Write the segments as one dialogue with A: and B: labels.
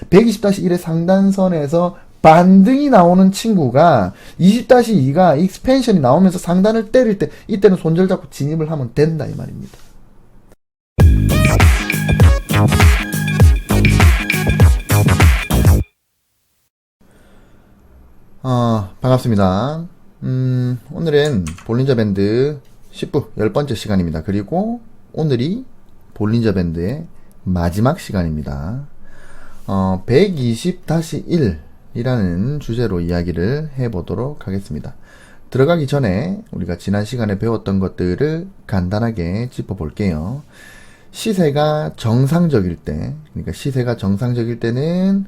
A: 120-1의 상단선에서 반등이 나오는 친구가 20-2가 익스펜션이 나오면서 상단을 때릴 때 이때는 손절 잡고 진입을 하면 된다 이 말입니다. 반갑습니다. 오늘은 볼린저 밴드 10부 10번째 시간입니다. 그리고 오늘이 볼린저 밴드의 마지막 시간입니다. 120-1 이라는 주제로 이야기를 해보도록 하겠습니다. 들어가기 전에 우리가 지난 시간에 배웠던 것들을 간단하게 짚어볼게요. 시세가 정상적일 때, 그러니까 시세가 정상적일 때는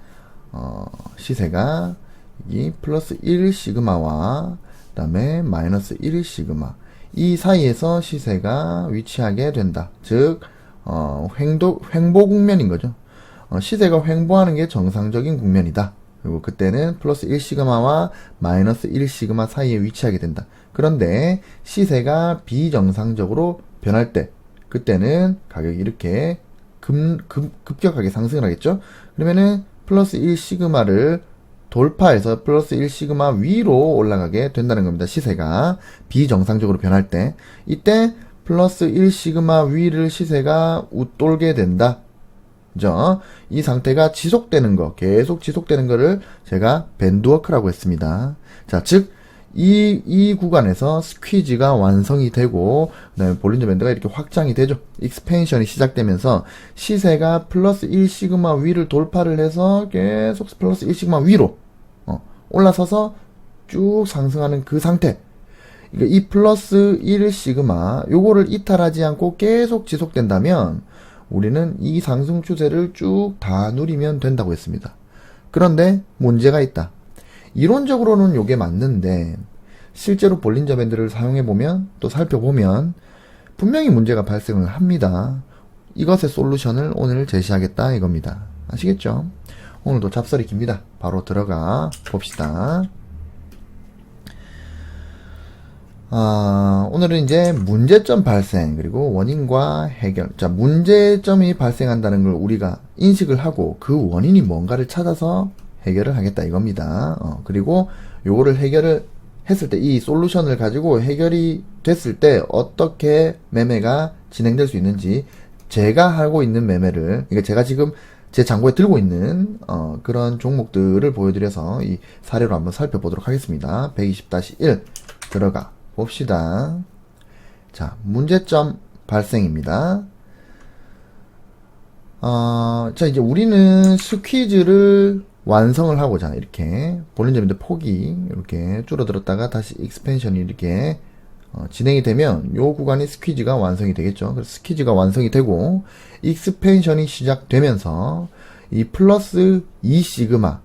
A: 시세가 이 플러스 1 시그마와 그 다음에 마이너스 1 시그마 이 사이에서 시세가 위치하게 된다. 즉 횡보 국면인 거죠. 시세가 횡보하는 게 정상적인 국면이다. 그리고 그때는 플러스 1 시그마와 마이너스 1 시그마 사이에 위치하게 된다. 그런데 시세가 비정상적으로 변할 때, 그때는 가격이 이렇게 급격하게 상승을 하겠죠. 그러면은 플러스 1 시그마를 돌파해서 플러스 1 시그마 위로 올라가게 된다는 겁니다. 시세가 비정상적으로 변할 때, 이때 플러스 1 시그마 위를 시세가 웃돌게 된다. 그죠? 이 상태가 지속되는 거, 계속 지속되는 거를 제가 밴드워크라고 했습니다. 자, 즉, 이 구간에서 스퀴즈가 완성이 되고, 그 다음에 볼린저 밴드가 이렇게 확장이 되죠. 익스펜션이 시작되면서 시세가 플러스 1 시그마 위를 돌파를 해서 계속 플러스 1 시그마 위로, 올라서서 쭉 상승하는 그 상태. 이 플러스 1 시그마, 요거를 이탈하지 않고 계속 지속된다면, 우리는 이 상승 추세를 쭉 다 누리면 된다고 했습니다. 그런데 문제가 있다. 이론적으로는 요게 맞는데 실제로 볼린저 밴드를 사용해보면 또 살펴보면 분명히 문제가 발생을 합니다. 이것의 솔루션을 오늘 제시하겠다 이겁니다. 아시겠죠? 오늘도 잡설이 깁니다. 바로 들어가 봅시다. 오늘은 이제 문제점 발생, 그리고 원인과 해결. 자, 문제점이 발생한다는 걸 우리가 인식을 하고 그 원인이 뭔가를 찾아서 해결을 하겠다 이겁니다. 그리고 요거를 해결을 했을 때, 이 솔루션을 가지고 해결이 됐을 때 어떻게 매매가 진행될 수 있는지, 제가 하고 있는 매매를, 그러니까 제가 지금 제 잔고에 들고 있는 그런 종목들을 보여드려서 이 사례로 한번 살펴보도록 하겠습니다. 120-1 들어가 봅시다. 자, 문제점 발생입니다. 자, 이제 우리는 스퀴즈를 완성을 하고자 이렇게 볼린저 밴드 폭이 이렇게 줄어들었다가 다시 익스펜션이 이렇게 진행이 되면 요 구간이 스퀴즈가 완성이 되겠죠. 그래서 스퀴즈가 완성이 되고 익스펜션이 시작되면서 이 플러스 2 시그마,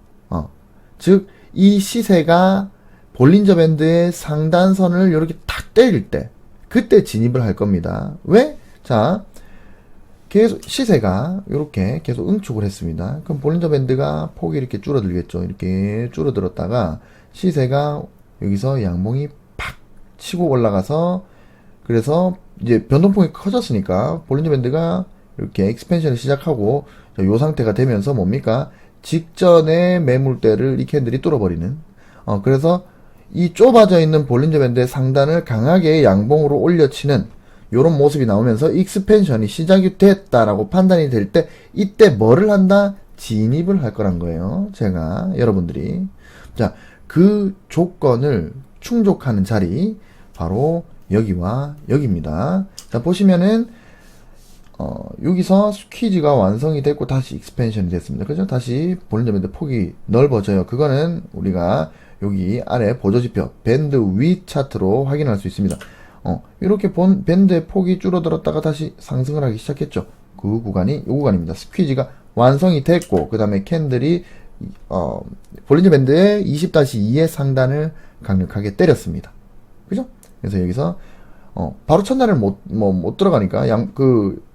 A: 즉 이 시세가 볼린저 밴드의 상단선을 이렇게 탁 때릴 때, 그때 진입을 할 겁니다. 왜? 자, 계속 시세가 이렇게 계속 응축을 했습니다. 그럼 볼린저 밴드가 폭이 이렇게 줄어들겠죠. 이렇게 줄어들었다가 시세가 여기서 양봉이 팍 치고 올라가서, 그래서 이제 변동폭이 커졌으니까 볼린저 밴드가 이렇게 익스펜션을 시작하고 요 상태가 되면서 뭡니까? 직전의 매물대를 이 캔들이 뚫어버리는, 그래서 이 좁아져 있는 볼린저 밴드의 상단을 강하게 양봉으로 올려치는 요런 모습이 나오면서 익스펜션이 시작이 됐다라고 판단이 될 때, 이때 뭐를 한다? 진입을 할 거란 거예요. 제가, 여러분들이. 자, 그 조건을 충족하는 자리, 바로 여기와 여기입니다. 자, 보시면은 여기서 스퀴즈가 완성이 됐고 다시 익스펜션이 됐습니다. 그죠? 다시 볼린저 밴드 폭이 넓어져요. 그거는 우리가 여기 아래 보조지표 밴드 위 차트로 확인할 수 있습니다. 이렇게 밴드의 폭이 줄어들었다가 다시 상승을 하기 시작했죠. 그 구간이 이 구간입니다. 스퀴즈가 완성이 됐고, 그 다음에 캔들이 볼린저 밴드의 20-2의 상단을 강력하게 때렸습니다. 그죠? 그래서 여기서 바로 첫날을 못 들어가니까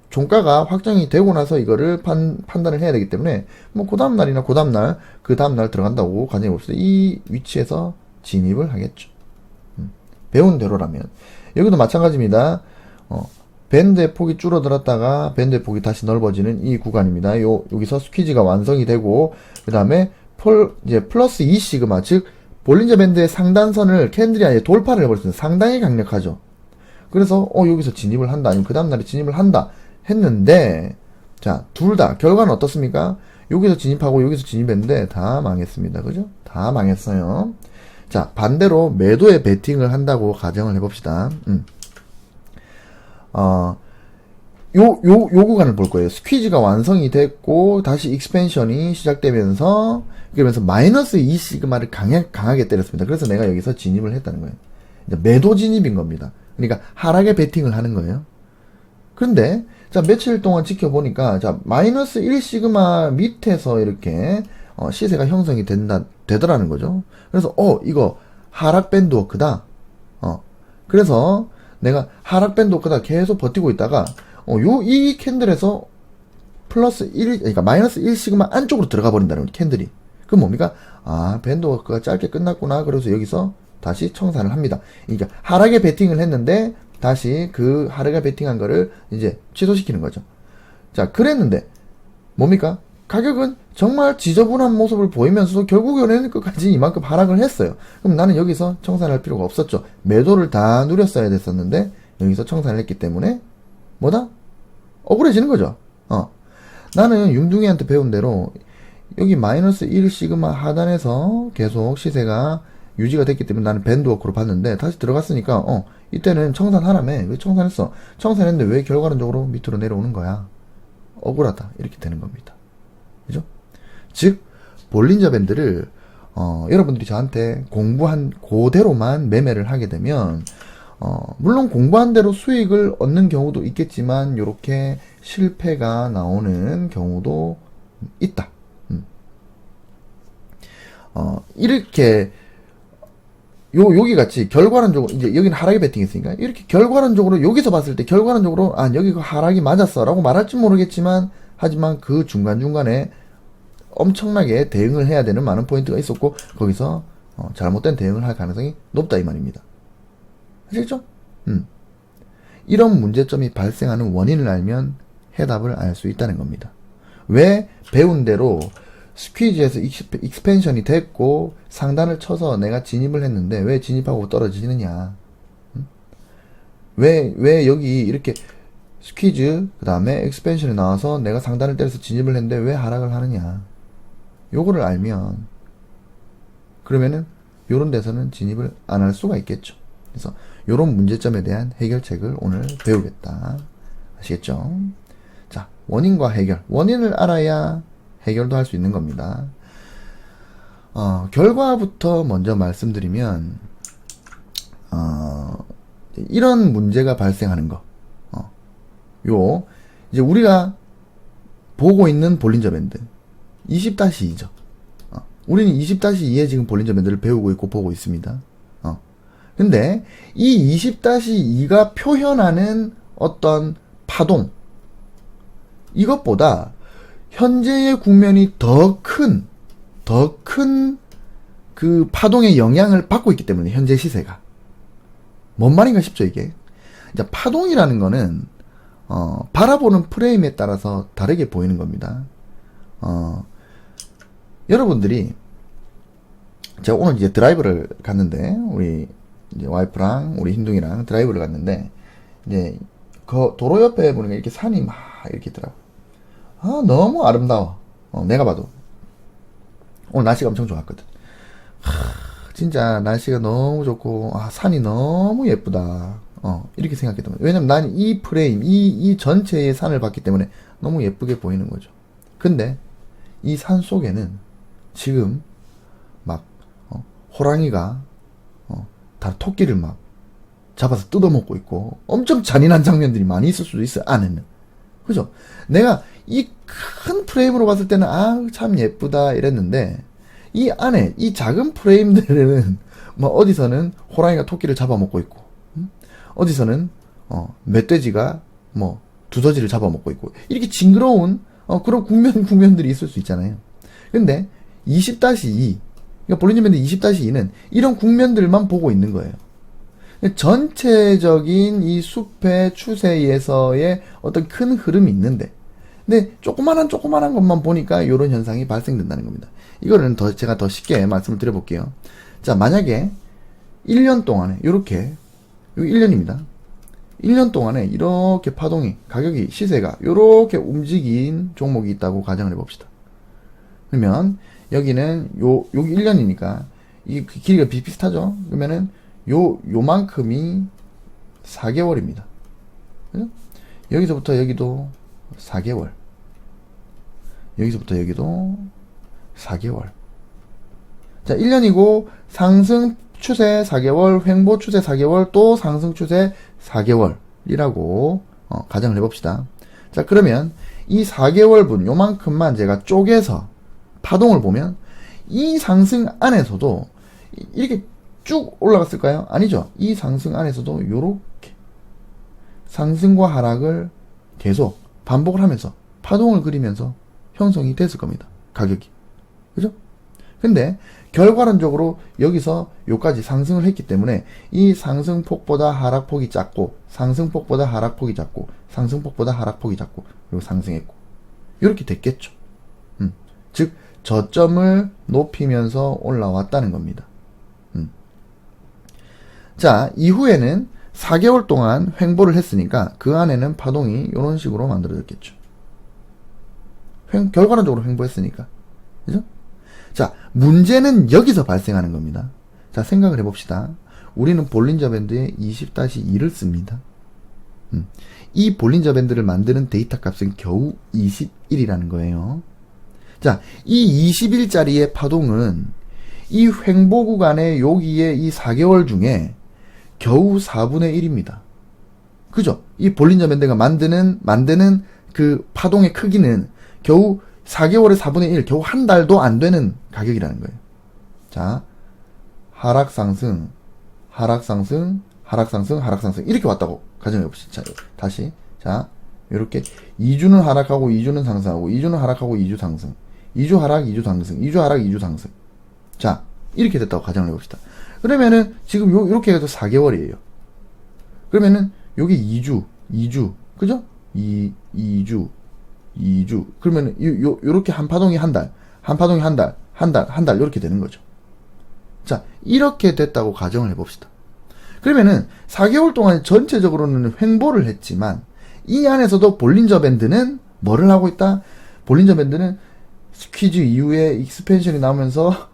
A: 종가가 확정이 되고 나서 이거를 판단을 해야 되기 때문에 그 다음날이나 그 다음날 들어간다고 가정해 봅시다. 이 위치에서 진입을 하겠죠. 배운 대로라면. 여기도 마찬가지입니다. 밴드의 폭이 줄어들었다가 밴드의 폭이 다시 넓어지는 이 구간입니다. 여기서 스퀴즈가 완성이 되고, 그 다음에 이제 플러스 2 시그마, 즉 볼린저 밴드의 상단선을 캔들이 아예 돌파를 해버렸습니다. 상당히 강력하죠. 그래서 여기서 진입을 한다, 아니면 그 다음날에 진입을 한다 했는데, 자, 둘 다 결과는 어떻습니까? 여기서 진입하고 여기서 진입했는데 다 망했습니다. 그죠? 다 망했어요. 자, 반대로 매도에 베팅을 한다고 가정을 해봅시다. 요 구간을 볼 거예요. 스퀴즈가 완성이 됐고, 다시 익스펜션이 시작되면서, 그러면서 마이너스 2 시그마를 강하게 때렸습니다. 그래서 내가 여기서 진입을 했다는 거예요. 이제 매도 진입인 겁니다. 그러니까 하락에 베팅을 하는 거예요. 그런데, 자, 며칠 동안 지켜보니까, 자, 마이너스 1 시그마 밑에서 이렇게, 시세가 형성이 되더라는 거죠. 그래서, 이거 하락 밴드워크다. 그래서 내가 하락 밴드워크다 계속 버티고 있다가, 이 캔들에서 플러스 1, 그러니까 마이너스 1 시그마 안쪽으로 들어가 버린다는 거예요, 캔들이. 그럼 뭡니까? 밴드워크가 짧게 끝났구나. 그래서 여기서 다시 청산을 합니다. 그러니까 하락에 베팅을 했는데, 다시 그 하락에 베팅한 거를 이제 취소시키는 거죠. 자, 그랬는데, 뭡니까? 가격은 정말 지저분한 모습을 보이면서도 결국에는 끝까지 이만큼 하락을 했어요. 그럼 나는 여기서 청산할 필요가 없었죠. 매도를 다 누렸어야 됐었는데, 여기서 청산을 했기 때문에, 뭐다? 억울해지는 거죠. 나는 융둥이한테 배운 대로, 여기 마이너스 1 시그마 하단에서 계속 시세가 유지가 됐기 때문에 나는 밴드워크로 봤는데, 다시 들어갔으니까, 이때는 청산하라며. 왜 청산했어? 청산했는데 왜 결과론적으로 밑으로 내려오는 거야? 억울하다. 이렇게 되는 겁니다. 그죠? 즉, 볼린저 밴드를, 여러분들이 저한테 공부한 그대로만 매매를 하게 되면, 물론 공부한 대로 수익을 얻는 경우도 있겠지만, 요렇게 실패가 나오는 경우도 있다. 이렇게, 여기 같이 결과론적으로, 이제 여기는 하락에 베팅이 있으니까, 이렇게 결과론적으로, 여기서 봤을 때 결과론적으로, 여기 그 하락이 맞았어. 라고 말할지 모르겠지만, 하지만 그 중간중간에 엄청나게 대응을 해야 되는 많은 포인트가 있었고, 거기서, 잘못된 대응을 할 가능성이 높다, 이 말입니다. 아시겠죠? 이런 문제점이 발생하는 원인을 알면 해답을 알 수 있다는 겁니다. 왜 배운 대로 스퀴즈에서 익스펜션이 됐고 상단을 쳐서 내가 진입을 했는데 왜 진입하고 떨어지느냐? 왜 여기 이렇게 스퀴즈 그 다음에 익스펜션이 나와서 내가 상단을 때려서 진입을 했는데 왜 하락을 하느냐? 요거를 알면 그러면은 요런 데서는 진입을 안 할 수가 있겠죠. 그래서 요런 문제점에 대한 해결책을 오늘 배우겠다. 아시겠죠? 자, 원인과 해결. 원인을 알아야 해결도 할 수 있는 겁니다. 결과부터 먼저 말씀드리면, 이런 문제가 발생하는 거. 이제 우리가 보고 있는 볼린저 밴드. 20-2죠. 우리는 20-2에 지금 볼린저 밴드를 배우고 있고 보고 있습니다. 근데, 이 20-2가 표현하는 어떤 파동, 이것보다 현재의 국면이 더 큰 그 파동의 영향을 받고 있기 때문에, 현재 시세가. 뭔 말인가 싶죠, 이게? 이제 파동이라는 거는, 바라보는 프레임에 따라서 다르게 보이는 겁니다. 여러분들이, 제가 오늘 이제 드라이브를 갔는데, 우리 이제 와이프랑 우리 흰둥이랑 드라이브를 갔는데, 이제, 그 도로 옆에 보니까 이렇게 산이 막 이렇게 있더라고. 너무 아름다워. 내가 봐도. 오늘 날씨가 엄청 좋았거든. 진짜 날씨가 너무 좋고, 산이 너무 예쁘다. 이렇게 생각했던 거예요. 왜냐면 난 이 프레임, 이 전체의 산을 봤기 때문에 너무 예쁘게 보이는 거죠. 근데, 이 산 속에는 지금 막, 호랑이가, 다 토끼를 막 잡아서 뜯어먹고 있고, 엄청 잔인한 장면들이 많이 있을 수도 있어요, 안에는. 그죠? 내가 이 큰 프레임으로 봤을 때는 참 예쁘다 이랬는데 이 안에 이 작은 프레임들은 뭐 어디서는 호랑이가 토끼를 잡아먹고 있고 어디서는 멧돼지가 뭐 두더지를 잡아먹고 있고 이렇게 징그러운 그런 국면들이 있을 수 있잖아요. 근데 20-2 그러니까 볼린저 밴드 20-2는 이런 국면들만 보고 있는 거예요. 전체적인 이 숲의 추세에서의 어떤 큰 흐름이 있는데, 근데 조그만한 것만 보니까 이런 현상이 발생된다는 겁니다. 이거는 제가 더 쉽게 말씀을 드려볼게요. 자, 만약에 1년 동안에 요렇게, 여기 1년입니다. 1년 동안에 이렇게 파동이, 가격이, 시세가 요렇게 움직인 종목이 있다고 가정을 해봅시다. 그러면 여기는 여기 1년이니까 이 길이가 비슷하죠? 그러면은 요만큼이 4개월입니다. 그죠? 여기서부터 여기도 4개월. 여기서부터 여기도 4개월. 자, 1년이고 상승 추세 4개월, 횡보 추세 4개월, 또 상승 추세 4개월이라고 가정을 해봅시다. 자, 그러면 이 4개월분 요만큼만 제가 쪼개서 파동을 보면 이 상승 안에서도 이렇게 쭉 올라갔을까요? 아니죠. 이 상승 안에서도 요렇게 상승과 하락을 계속 반복을 하면서 파동을 그리면서 형성이 됐을 겁니다. 가격이. 그죠? 근데 결과론적으로 여기서 요까지 상승을 했기 때문에 이 상승폭보다 하락폭이 작고, 상승폭보다 하락폭이 작고, 상승폭보다 하락폭이 작고, 그리고 상승했고 이렇게 됐겠죠. 즉 저점을 높이면서 올라왔다는 겁니다. 자, 이후에는 4개월 동안 횡보를 했으니까 그 안에는 파동이 이런 식으로 만들어졌겠죠. 결과론적으로 횡보했으니까. 그죠? 자, 문제는 여기서 발생하는 겁니다. 자, 생각을 해봅시다. 우리는 볼린저 밴드에 20-2를 씁니다. 이 볼린저 밴드를 만드는 데이터 값은 겨우 21이라는 거예요. 자, 이 20일짜리의 파동은 이 횡보 구간의 여기에 이 4개월 중에 겨우 4분의 1입니다. 그죠? 이 볼린저 밴드가 만드는 그 파동의 크기는 겨우 4개월에 4분의 1, 겨우 한 달도 안 되는 가격이라는 거예요. 자, 하락상승, 하락상승, 하락상승, 하락상승. 이렇게 왔다고 가정해 봅시다. 자, 다시. 자, 이렇게 2주는 하락하고 2주는 상승하고 2주는 하락하고 2주 상승. 2주 하락, 2주 상승. 2주 하락, 2주 상승. 자, 이렇게 됐다고 가정을 해봅시다. 그러면은 지금 요렇게 해도 4개월이에요. 그러면은 여기 2주. 그죠? 2주. 그러면 요렇게 한 파동이 한 달, 한 파동이 한 달, 요렇게 되는 거죠. 자, 이렇게 됐다고 가정을 해봅시다. 그러면은 4개월 동안 전체적으로는 횡보를 했지만 이 안에서도 볼린저 밴드는 뭐를 하고 있다? 볼린저 밴드는 스퀴즈 이후에 익스펜션이 나오면서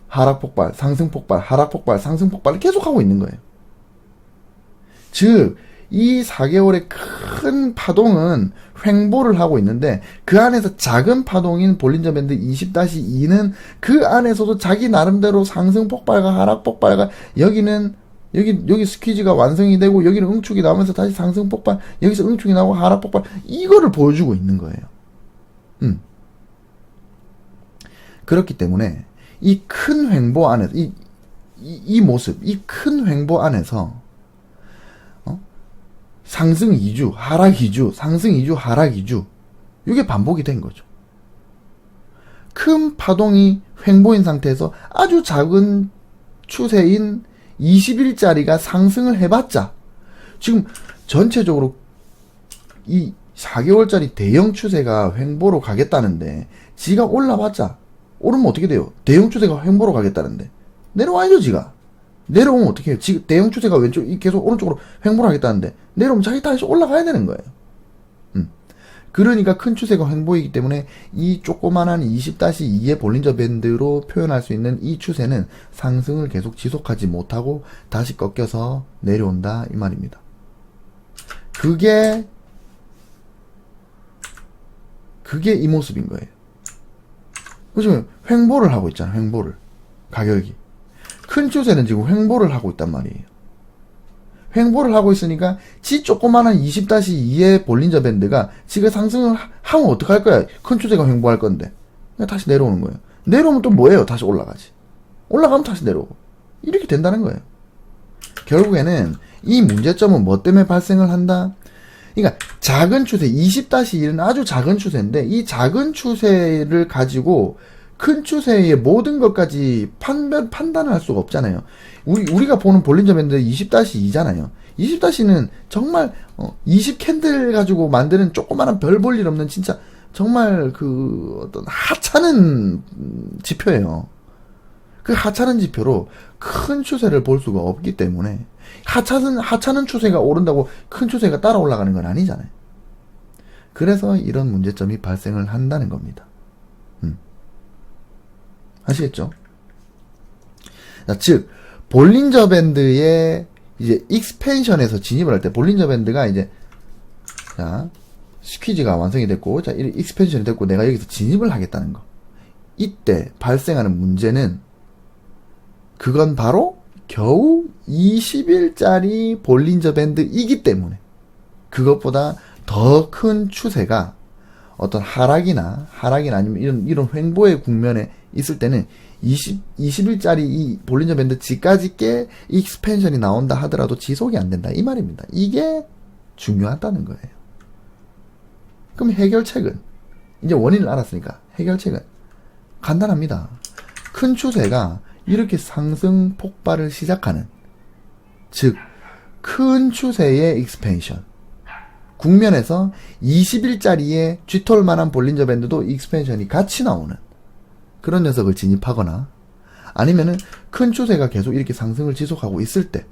A: 하락 폭발, 상승 폭발, 하락 폭발, 상승 폭발을 계속하고 있는 거예요. 즉, 이 4개월의 큰 파동은 횡보를 하고 있는데 그 안에서 작은 파동인 볼린저 밴드 20-2는 그 안에서도 자기 나름대로 상승 폭발과 하락 폭발과 여기 스퀴즈가 완성이 되고 여기는 응축이 나오면서 다시 상승 폭발, 여기서 응축이 나오고 하락 폭발, 이거를 보여주고 있는 거예요. 그렇기 때문에 이 큰 횡보 안에서 이 모습, 이 큰 횡보 안에서 상승 2주, 하락 2주, 상승 2주, 하락 2주. 이게 반복이 된 거죠. 큰 파동이 횡보인 상태에서 아주 작은 추세인 20일짜리가 상승을 해봤자 지금 전체적으로 이 4개월짜리 대형 추세가 횡보로 가겠다는데 지가 올라봤자 오르면 어떻게 돼요? 대형 추세가 횡보로 가겠다는데 내려와야죠. 지가 내려오면 어떻게 해요? 지금 대형 추세가 왼쪽 계속 오른쪽으로 횡보를 하겠다는데 내려오면 자기 다시 올라가야 되는 거예요. 그러니까 큰 추세가 횡보이기 때문에 이 조그만한 20-2의 볼린저 밴드로 표현할 수 있는 이 추세는 상승을 계속 지속하지 못하고 다시 꺾여서 내려온다 이 말입니다. 그게 이 모습인 거예요. 그죠? 횡보를 하고 있잖아. 횡보를. 가격이. 큰 추세는 지금 횡보를 하고 있단 말이에요. 횡보를 하고 있으니까 지 조그마한 20-2의 볼린저 밴드가 지가 상승을 하면 어떡할 거야? 큰 추세가 횡보할 건데. 그냥 다시 내려오는 거예요. 내려오면 또 뭐예요? 다시 올라가지. 올라가면 다시 내려오고. 이렇게 된다는 거예요. 결국에는 이 문제점은 뭐 때문에 발생을 한다? 그러니까 작은 추세, 20-1은 아주 작은 추세인데 이 작은 추세를 가지고 큰 추세의 모든 것까지 판단을 할 수가 없잖아요. 우리가 보는 볼린저 밴드 20-2잖아요. 20-는 정말 20 캔들 가지고 만드는 조그마한 별 볼 일 없는 진짜 정말 그 어떤 하찮은 지표예요. 그 하찮은 지표로 큰 추세를 볼 수가 없기 때문에 하찮은 추세가 오른다고 큰 추세가 따라 올라가는 건 아니잖아요. 그래서 이런 문제점이 발생을 한다는 겁니다. 아시겠죠? 자, 즉 볼린저 밴드의 이제 익스펜션에서 진입을 할 때 볼린저 밴드가 이제 자 스퀴즈가 완성이 됐고 자 익스펜션이 됐고 내가 여기서 진입을 하겠다는 거. 이때 발생하는 문제는 그건 바로 겨우 20일짜리 볼린저 밴드이기 때문에 그것보다 더 큰 추세가 어떤 하락이나 아니면 이런 횡보의 국면에 있을 때는 20일짜리 이 볼린저 밴드 지까지 꽤 익스펜션이 나온다 하더라도 지속이 안 된다. 이 말입니다. 이게 중요하다는 거예요. 그럼 해결책은? 이제 원인을 알았으니까 해결책은 간단합니다. 큰 추세가 이렇게 상승 폭발을 시작하는, 즉 큰 추세의 익스펜션, 국면에서 20일짜리의 쥐털 만한 볼린저 밴드도 익스펜션이 같이 나오는 그런 녀석을 진입하거나, 아니면은 큰 추세가 계속 이렇게 상승을 지속하고 있을 때,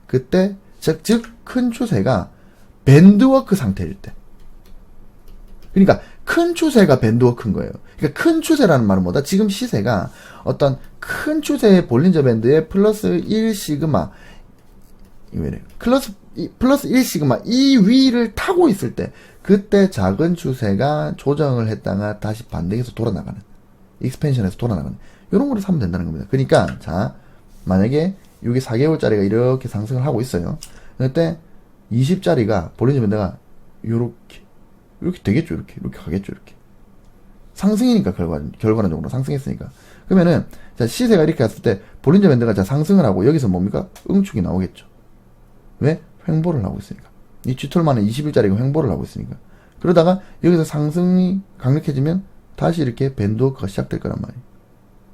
A: 그때 즉 큰 추세가 밴드워크 상태일 때, 그러니까 큰 추세가 밴드워크인 거예요. 그러니까 큰 추세라는 말은 뭐다? 지금 시세가 어떤 큰 추세의 볼린저 밴드의 플러스 1 시그마, 플러스 1 시그마 이 위를 타고 있을 때, 그때 작은 추세가 조정을 했다가 다시 반등해서 돌아나가는, 익스펜션에서 돌아나가는, 이런 거를 사면 된다는 겁니다. 그러니까 자, 만약에 이게 4개월짜리가 이렇게 상승을 하고 있어요. 그때 20짜리가 볼린저 밴드가 요렇게 되겠죠. 이렇게 가겠죠. 이렇게 상승이니까 결과론적으로 상승했으니까. 그러면은 자, 시세가 이렇게 갔을 때 볼린저 밴드가 자 상승을 하고 여기서 뭡니까? 응축이 나오겠죠. 왜? 횡보를 하고 있으니까. 이 쥐털만은 20일짜리가 횡보를 하고 있으니까. 그러다가 여기서 상승이 강력해지면 다시 이렇게 밴드워크가 시작될 거란 말이에요.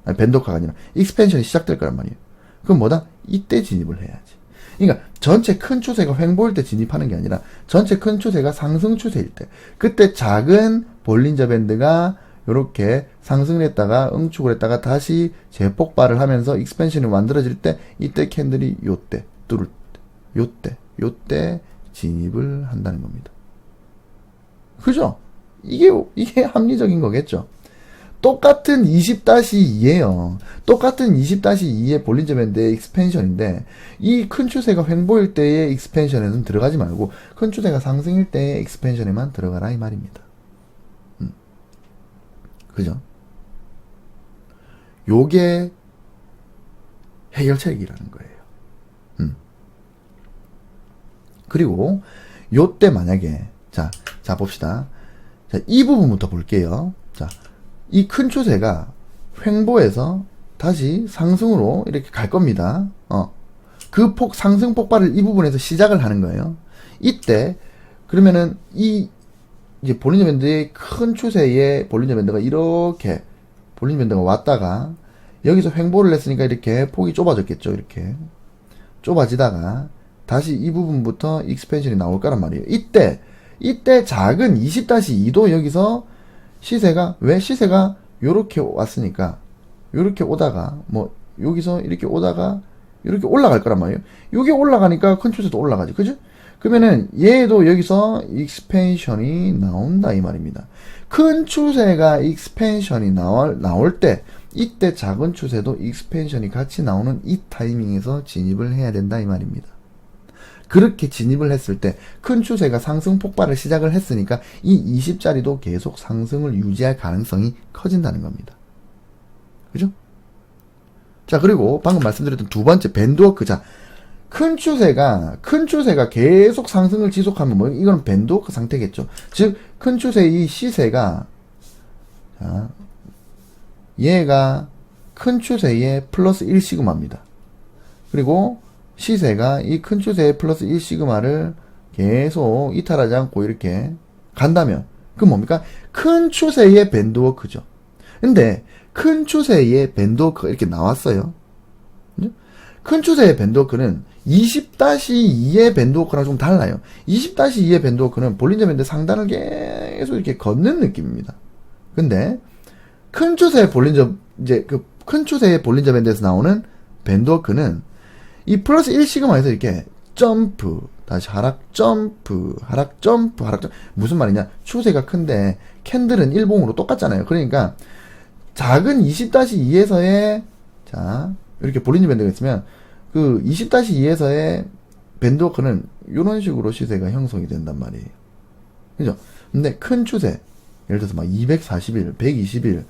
A: 아니, 밴드워크가 아니라 익스펜션이 시작될 거란 말이에요. 그럼 뭐다? 이때 진입을 해야지. 그러니까 전체 큰 추세가 횡보일 때 진입하는 게 아니라 전체 큰 추세가 상승 추세일 때, 그때 작은 볼린저 밴드가 이렇게 상승을 했다가 응축을 했다가 다시 재폭발을 하면서 익스펜션이 만들어질 때, 이때 캔들이 요때 뚫을 때 요때 진입을 한다는 겁니다. 그죠? 이게 합리적인 거겠죠. 똑같은 20-2예요. 똑같은 20-2의 볼린저 밴드의 익스펜션인데, 이 큰 추세가 횡보일 때의 익스펜션에는 들어가지 말고 큰 추세가 상승일 때의 익스펜션에만 들어가라 이 말입니다. 그죠? 요게 해결책이라는 거예요. 그리고 요때 만약에 자 봅시다. 자, 이 부분부터 볼게요. 자, 이 큰 추세가 횡보해서 다시 상승으로 이렇게 갈 겁니다. 그 상승 폭발을 이 부분에서 시작을 하는 거예요. 이때 그러면은 이제 볼린저 밴드의 큰 추세의 볼린저 밴드가 이렇게 볼린저 밴드가 왔다가 여기서 횡보를 했으니까 이렇게 폭이 좁아졌겠죠. 이렇게 좁아지다가 다시 이 부분부터 익스펜션이 나올 거란 말이에요. 이때 작은 20-2도 여기서 시세가 요렇게 왔으니까 요렇게 오다가 뭐 여기서 이렇게 오다가 이렇게 올라갈 거란 말이에요. 요게 올라가니까 큰 추세도 올라가지. 그죠? 그러면은 얘도 여기서 익스펜션이 나온다 이 말입니다. 큰 추세가 익스펜션이 나올 때, 이때 작은 추세도 익스펜션이 같이 나오는 이 타이밍에서 진입을 해야 된다 이 말입니다. 그렇게 진입을 했을 때 큰 추세가 상승 폭발을 시작을 했으니까 이 20짜리도 계속 상승을 유지할 가능성이 커진다는 겁니다. 그죠? 자, 그리고 방금 말씀드렸던 두 번째 밴드워크. 자, 큰 추세가 계속 상승을 지속하면 뭐 이건 밴드워크 상태겠죠. 즉 큰 추세의 이 시세가, 자, 얘가 큰 추세의 플러스 1 시그마입니다. 그리고 시세가 이 큰 추세의 플러스 1 시그마를 계속 이탈하지 않고 이렇게 간다면, 그건 뭡니까? 큰 추세의 밴드워크죠. 근데 큰 추세의 밴드워크가 이렇게 나왔어요. 그죠? 큰 추세의 밴드워크는 20-2의 밴드워크랑 좀 달라요. 20-2의 밴드워크는 볼린저 밴드 상단을 계속 이렇게 걷는 느낌입니다. 근데 큰 추세의 볼린저, 이제 그 큰 추세의 볼린저 밴드에서 나오는 밴드워크는 이 플러스 1시그마에서 이렇게 점프, 다시 하락, 점프, 하락, 점프, 하락, 점프. 무슨 말이냐? 추세가 큰데 캔들은 일봉으로 똑같잖아요. 그러니까 작은 20-2에서의 자, 이렇게 볼린저 밴드가 있으면 그 20-2에서의 밴드워크는 이런 식으로 시세가 형성이 된단 말이에요. 그죠? 근데 큰 추세, 예를 들어서 막 240일, 120일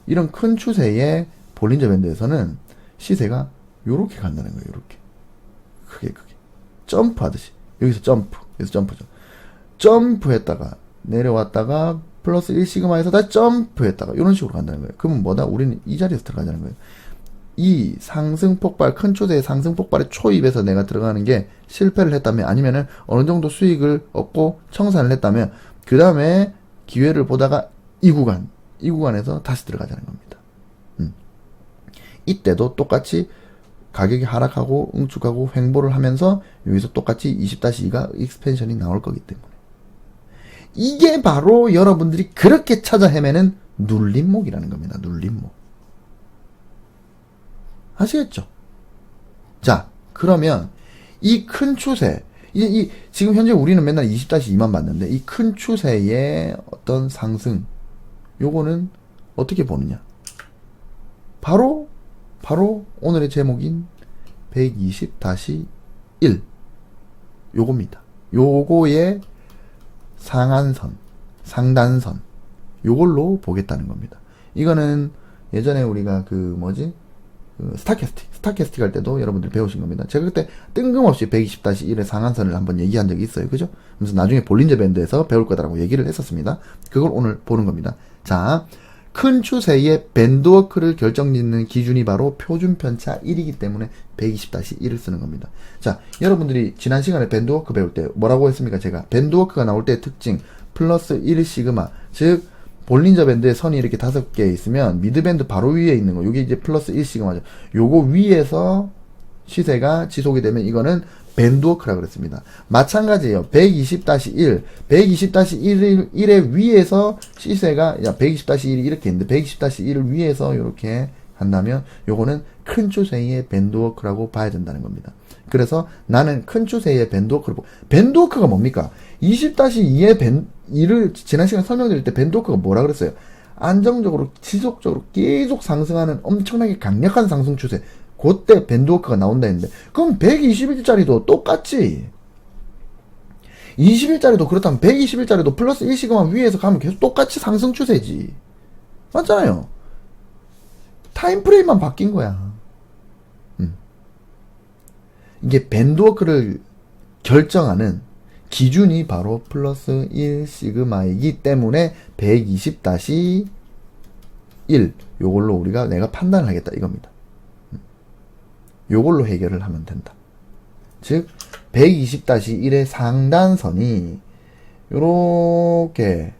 A: 이런 큰 추세의 볼린저 밴드에서는 시세가 요렇게 간다는 거예요. 요렇게 크게 점프 하듯이 여기서 점프, 여기서 점프죠. 점프했다가 내려왔다가 플러스 1시그마에서 다시 점프했다가 이런 식으로 간다는 거예요. 그러면 뭐다? 우리는 이 자리에서 들어가자는 거예요. 이 상승 폭발, 큰 추세의 상승 폭발의 초입에서 내가 들어가는 게 실패를 했다면, 아니면은 어느 정도 수익을 얻고 청산을 했다면, 그 다음에 기회를 보다가 이 구간에서 다시 들어가자는 겁니다. 이때도 똑같이 가격이 하락하고 응축하고 횡보를 하면서 여기서 똑같이 20-2가 익스펜션이 나올 거기 때문에. 이게 바로 여러분들이 그렇게 찾아 헤매는 눌림목이라는 겁니다. 눌림목. 아시겠죠? 자, 그러면 이 큰 추세, 지금 현재 우리는 맨날 20-2만 봤는데 이 큰 추세의 어떤 상승, 요거는 어떻게 보느냐? 바로 오늘의 제목인 120-1 요겁니다. 요거의 상한선, 상단선 요걸로 보겠다는 겁니다. 이거는 예전에 우리가 스타캐스틱 할 때도 여러분들이 배우신 겁니다. 제가 그때 뜬금없이 120-1의 상한선을 한번 얘기한 적이 있어요. 그죠? 그래서 나중에 볼린저 밴드에서 배울 거다라고 얘기를 했었습니다. 그걸 오늘 보는 겁니다. 자, 큰 추세의 밴드워크를 결정짓는 기준이 바로 표준 편차 1이기 때문에 120-1을 쓰는 겁니다. 자, 여러분들이 지난 시간에 밴드워크 배울 때 뭐라고 했습니까? 제가 밴드워크가 나올 때의 특징 플러스 1시그마, 즉 볼린저 밴드의 선이 이렇게 5개 있으면 미드밴드 바로 위에 있는 거, 요게 이제 플러스 1시그마죠. 요거 위에서 시세가 지속이 되면 이거는 밴드워크라 그랬습니다. 마찬가지예요. 120-1, 120-1의 위에서 시세가 120-1이 이렇게 있는데 120-1을 위에서 이렇게 한다면 요거는 큰 추세의 밴드워크라고 봐야 된다는 겁니다. 그래서 나는 큰 추세의 밴드워크를 밴드워크가 뭡니까? 20-2의 이를 지난 시간에 설명드릴 때 밴드워크가 뭐라 그랬어요? 안정적으로 지속적으로 계속 상승하는 엄청나게 강력한 상승 추세, 그때 밴드워크가 나온다 했는데, 그럼 120일짜리도 똑같지. 20일짜리도 그렇다면 120일짜리도 플러스 1시그마 위에서 가면 계속 똑같이 상승 추세지. 맞잖아요. 타임프레임만 바뀐 거야. 이게 밴드워크를 결정하는 기준이 바로 플러스 1시그마이기 때문에 120-1 요걸로 내가 판단을 하겠다 이겁니다. 요걸로 해결을 하면 된다. 즉 120-1의 상단선이 요렇게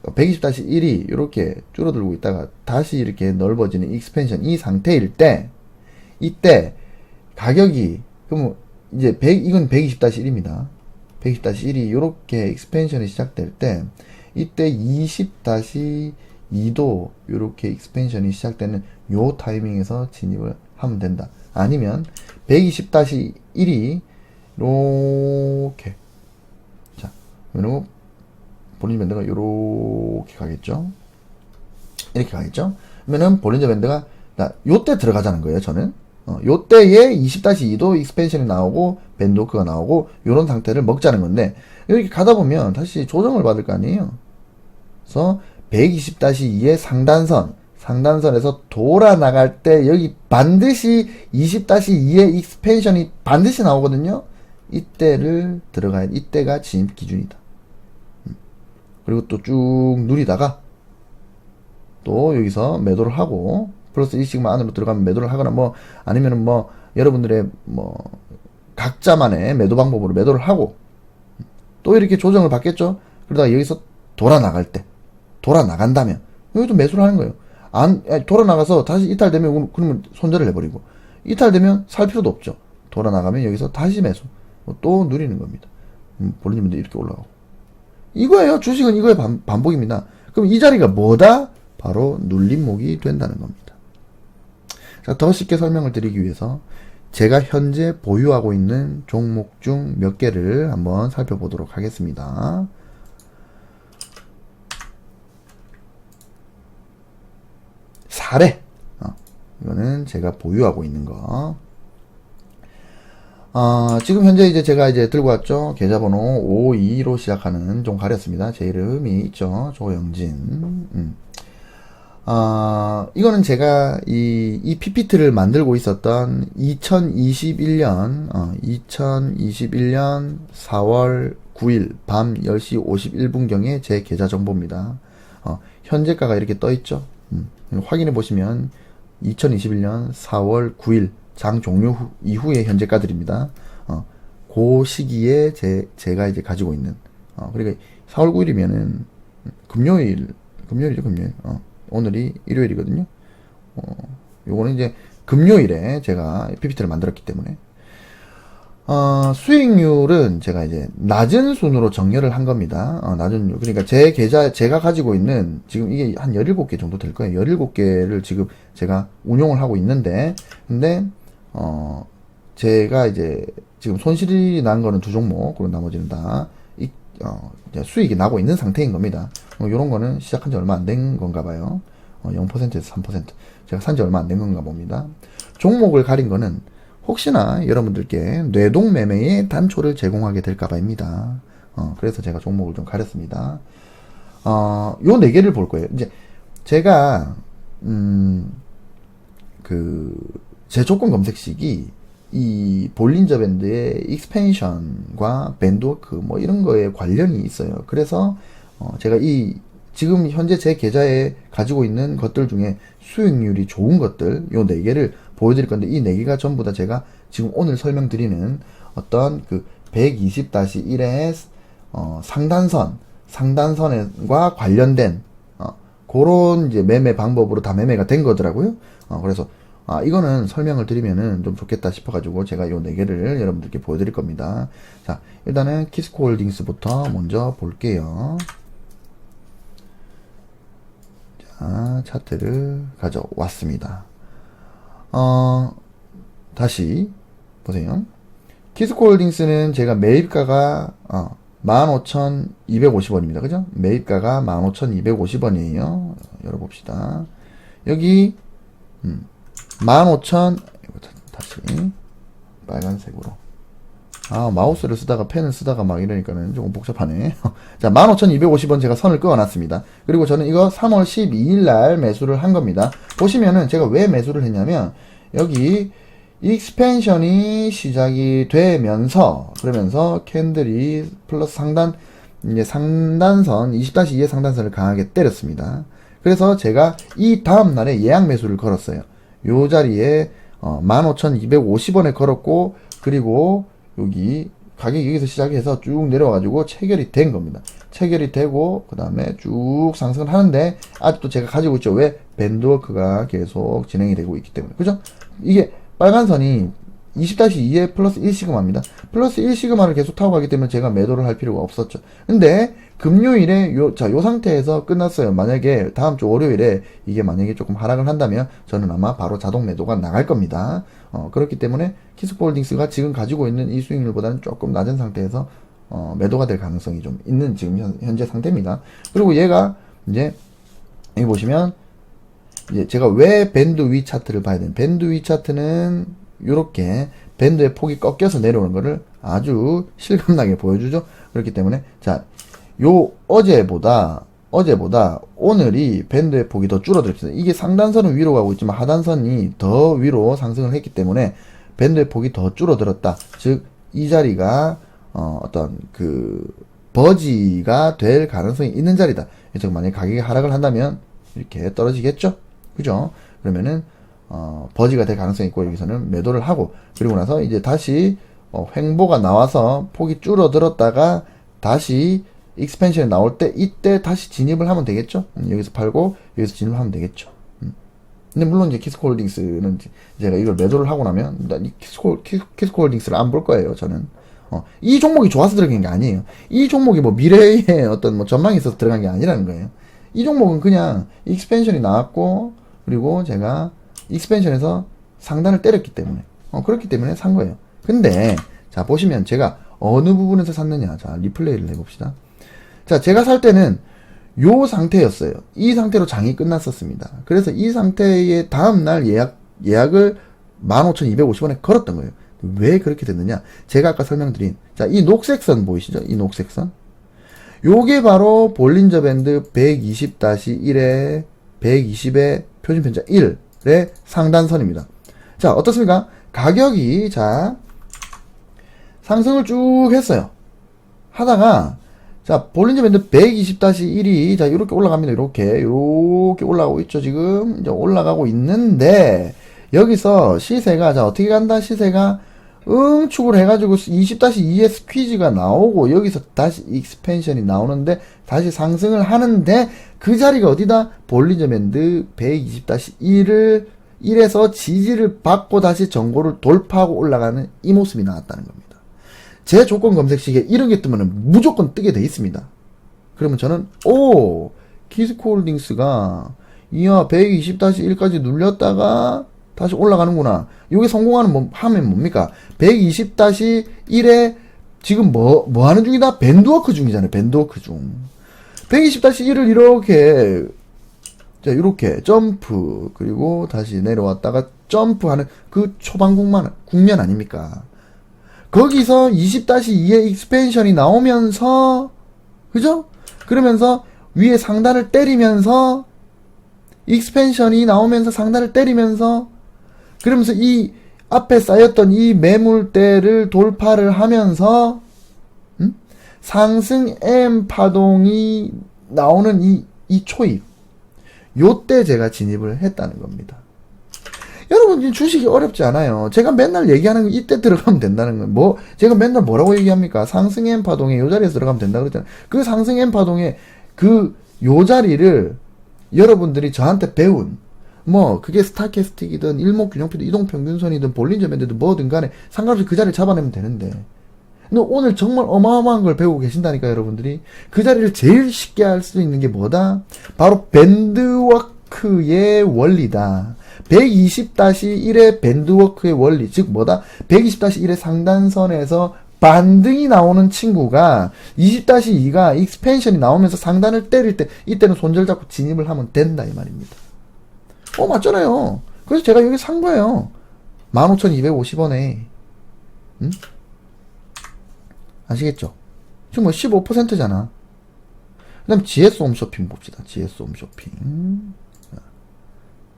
A: 120-1이 요렇게 줄어들고 있다가 다시 이렇게 넓어지는 익스펜션 이 상태일 때, 이때 가격이 그럼 이제 이건 120-1입니다. 120-1이 요렇게 익스펜션이 시작될 때, 이때 20-2도 요렇게 익스펜션이 시작되는 요 타이밍에서 진입을 하면 된다. 아니면 120-1이 요렇게, 자, 그리고 볼린저 밴드가 요렇게 가겠죠. 이렇게 가겠죠. 그러면은 볼린저 밴드가 요때 들어가자는 거예요. 저는 요때에 20-2도 익스펜션이 나오고 밴드워크가 나오고 요런 상태를 먹자는 건데, 이렇게 가다 보면 다시 조정을 받을 거 아니에요. 그래서 120-2의 상단선에서 돌아 나갈 때 여기 반드시 20-2의 익스펜션이 반드시 나오거든요. 이때를 들어가야 돼. 이때가 진입 기준이다. 그리고 또 쭉 누리다가 또 여기서 매도를 하고 플러스 1시그마 안으로 들어가면 매도를 하거나 아니면은 여러분들의 각자만의 매도 방법으로 매도를 하고 또 이렇게 조정을 받겠죠. 그러다가 여기서 돌아 나간다면 여기도 매수를 하는 거예요. 돌아 나가서 다시 이탈되면 그러면 손절을 해버리고, 이탈되면 살 필요도 없죠. 돌아 나가면 여기서 다시 매수, 또 누리는 겁니다. 볼리님도 이렇게 올라가고, 이거예요. 주식은 이거의 반복입니다. 그럼 이 자리가 뭐다? 바로 눌림목이 된다는 겁니다. 자, 더 쉽게 설명을 드리기 위해서 제가 현재 보유하고 있는 종목 중 몇 개를 한번 살펴보도록 하겠습니다. 사례. 이거는 제가 보유하고 있는 거. 지금 현재 이제 제가 이제 들고 왔죠. 계좌번호 52로 시작하는 좀 가렸습니다. 제 이름이 있죠. 조영진. 이거는 제가 이 PPT를 만들고 있었던 2021년 4월 9일 밤 10시 51분경에 제 계좌 정보입니다. 현재가가 이렇게 떠 있죠. 확인해 보시면 2021년 4월 9일 장 종료 이후의 현재가들입니다. 그 시기에 제가 이제 가지고 있는, 그러니까 4월 9일이면은 금요일이죠, 금요일. 오늘이 일요일이거든요. 요거는 이제 금요일에 제가 PPT를 만들었기 때문에, 수익률은 제가 이제 낮은 순으로 정렬을 한 겁니다. 낮은, 그러니까 제 계좌, 제가 가지고 있는, 지금 이게 한 17개 정도 될 거예요. 17개를 지금 제가 운용을 하고 있는데, 근데, 제가 이제, 지금 손실이 난 거는 2종목, 그리고 나머지는 다, 이제 수익이 나고 있는 상태인 겁니다. 요런 거는 시작한 지 얼마 안 된 건가 봐요. 0%에서 3%. 제가 산 지 얼마 안 된 건가 봅니다. 종목을 가린 거는 혹시나 여러분들께 뇌동매매의 단초를 제공하게 될까봐입니다. 그래서 제가 종목을 좀 가렸습니다. 요 4개를 볼 거예요. 이제 제가 제 조건 검색식이 이 볼린저 밴드의 익스펜션과 밴드워크 뭐 이런 거에 관련이 있어요. 그래서 제가 지금 현재 제 계좌에 가지고 있는 것들 중에 수익률이 좋은 것들 요 4개를 보여드릴 건데, 이 4개가 전부 다 제가 지금 오늘 설명드리는 어떤 120-1의 상단선과 관련된 그런 이제 매매 방법으로 다 매매가 된 거더라고요. 그래서 이거는 설명을 드리면은 좀 좋겠다 싶어가지고 제가 요 4개를 여러분들께 보여드릴 겁니다. 자, 일단은 키스코 홀딩스부터 먼저 볼게요. 자, 차트를 가져왔습니다. 다시 보세요. 키스코 홀딩스는 제가 매입가가 15,250원입니다. 그죠? 매입가가 15,250원이에요. 열어봅시다. 여기 15,000, 다시 빨간색으로, 마우스를 쓰다가 펜을 쓰다가 막 이러니까는 조금 복잡하네. 자, 15,250원 제가 선을 그어놨습니다. 그리고 저는 이거 3월 12일 날 매수를 한 겁니다. 보시면은 제가 왜 매수를 했냐면, 여기 익스펜션이 시작이 되면서, 그러면서 캔들이 플러스 이제 상단선 20-2의 상단선을 강하게 때렸습니다. 그래서 제가 이 다음날에 예약 매수를 걸었어요. 요 자리에 15,250원에 걸었고, 그리고 여기 가격이 여기서 시작해서 쭉 내려와가지고 체결이 된 겁니다. 체결이 되고 그 다음에 쭉 상승을 하는데, 아직도 제가 가지고 있죠. 왜? 밴드워크가 계속 진행이 되고 있기 때문에. 그죠? 이게 빨간 선이 20-2에 플러스 1시그마입니다. 플러스 1시그마를 계속 타고 가기 때문에 제가 매도를 할 필요가 없었죠. 근데 금요일에 요 상태에서 끝났어요. 만약에 다음 주 월요일에 이게 만약에 조금 하락을 한다면 저는 아마 바로 자동 매도가 나갈 겁니다. 그렇기 때문에 키스코 홀딩스가 지금 가지고 있는 이 수익률보다는 조금 낮은 상태에서 매도가 될 가능성이 좀 있는 지금 현재 상태입니다. 그리고 얘가 이제 여기 보시면 이제 제가 왜 밴드 위 차트를 봐야 되는, 밴드 위 차트는 요렇게 밴드의 폭이 꺾여서 내려오는 거를 아주 실감나게 보여주죠. 그렇기 때문에 자, 요 어제보다 오늘이 밴드의 폭이 더 줄어들었습니다. 이게 상단선은 위로 가고 있지만 하단선이 더 위로 상승을 했기 때문에 밴드의 폭이 더 줄어들었다. 즉 이 자리가 어떤 버지가 될 가능성이 있는 자리다. 즉 만약에 가격이 하락을 한다면 이렇게 떨어지겠죠. 그죠? 그러면은 버지가 될 가능성이 있고, 여기서는 매도를 하고, 그리고 나서 이제 다시 횡보가 나와서 폭이 줄어들었다가 다시 익스펜션이 나올 때 이때 다시 진입을 하면 되겠죠. 여기서 팔고 여기서 진입을 하면 되겠죠. 근데 물론 이제 키스코홀딩스는 제가 이걸 매도를 하고 나면 이 키스코홀딩스를 안 볼 거예요. 저는 이 종목이 좋아서 들어간 게 아니에요. 이 종목이 뭐 미래의 어떤 뭐 전망이 있어서 들어간 게 아니라는 거예요. 이 종목은 그냥 익스펜션이 나왔고 그리고 제가 익스펜션에서 상단을 때렸기 때문에 그렇기 때문에 산 거예요. 근데 자 보시면 제가 어느 부분에서 샀느냐. 자 리플레이를 해봅시다. 자 제가 살 때는 요 상태였어요. 이 상태로 장이 끝났었습니다. 그래서 이 상태의 다음날 예약을 15,250원에 걸었던 거예요. 왜 그렇게 됐느냐? 제가 아까 설명드린, 자, 이 녹색 선 보이시죠? 이 녹색 선. 요게 바로 볼린저 밴드 120-1의 120의 표준편자 1의 상단선입니다. 자, 어떻습니까? 가격이, 자, 상승을 쭉 했어요. 하다가, 자, 볼린저 밴드 120-1이, 자, 이렇게 올라갑니다. 이렇게 올라가고 있죠, 지금. 이제 올라가고 있는데, 여기서 시세가, 자, 어떻게 간다? 시세가, 응축을 해가지고 20-2의 스퀴즈가 나오고, 여기서 다시 익스펜션이 나오는데, 다시 상승을 하는데, 그 자리가 어디다? 볼린저 밴드 120-1에서 지지를 받고 다시 전고를 돌파하고 올라가는 이 모습이 나왔다는 겁니다. 제 조건 검색식에 이런 게 뜨면 무조건 뜨게 돼 있습니다. 그러면 저는 키스코홀딩스가 이하 120-1까지 눌렸다가 다시 올라가는구나. 이게 성공하는 하면 뭡니까? 120-1에 지금 뭐 하는 중이다? 밴드워크 중이잖아요. 밴드워크 중. 120-1을 이렇게 자 이렇게 점프 그리고 다시 내려왔다가 점프하는 그 초반 국면 아닙니까? 거기서 20-2의 익스펜션이 나오면서, 그죠? 그러면서 위에 상단을 때리면서, 익스펜션이 나오면서 상단을 때리면서, 그러면서 이 앞에 쌓였던 이 매물대를 돌파를 하면서, 상승 M 파동이 나오는 이 초입. 요때 제가 진입을 했다는 겁니다. 여러분, 주식이 어렵지 않아요. 제가 맨날 얘기하는 건 이때 들어가면 된다는 거예요. 제가 맨날 뭐라고 얘기합니까? 상승 M 파동에 요 자리에서 들어가면 된다고 그랬잖아요. 그 상승 M 파동에 요 자리를 여러분들이 저한테 배운, 그게 스타캐스틱이든, 일목균형표든, 이동평균선이든, 볼린저 밴드든 뭐든 간에 상관없이 그 자리를 잡아내면 되는데. 근데 오늘 정말 어마어마한 걸 배우고 계신다니까, 여러분들이. 그 자리를 제일 쉽게 할 수 있는 게 뭐다? 바로 밴드워크의 원리다. 120-1의 밴드워크의 원리, 즉 뭐다? 120-1의 상단선에서 반등이 나오는 친구가 20-2가 익스펜션이 나오면서 상단을 때릴 때 이때는 손절 잡고 진입을 하면 된다 이 말입니다. 맞잖아요. 그래서 제가 여기 산 거예요. 15,250원에. 아시겠죠? 지금 15%잖아. 그 다음 GS 홈쇼핑 봅시다. GS 홈쇼핑.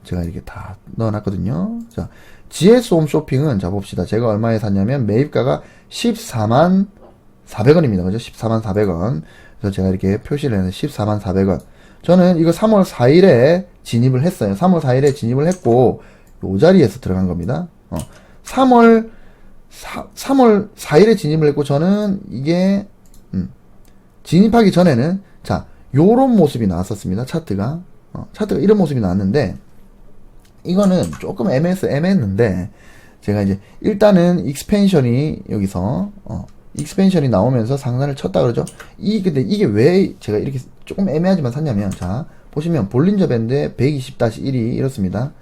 A: 제가 이렇게 다 넣어놨거든요. 자, GS 홈쇼핑은, 자, 봅시다. 제가 얼마에 샀냐면, 매입가가 144,400원입니다. 그죠? 144,400원. 그래서 제가 이렇게 표시를 해서 144,400원. 저는 이거 3월 4일에 진입을 했어요. 3월 4일에 진입을 했고, 요 자리에서 들어간 겁니다. 3월 4일에 진입을 했고, 저는 이게, 진입하기 전에는, 자, 요런 모습이 나왔었습니다. 차트가 이런 모습이 나왔는데, 이거는 조금 애매했는데, 제가 이제, 일단은, 익스펜션이, 여기서, 익스펜션이 나오면서 상단을 쳤다 그러죠? 근데 이게 왜 제가 이렇게 조금 애매하지만 샀냐면, 자, 보시면, 볼린저 밴드의 120-1이 이렇습니다.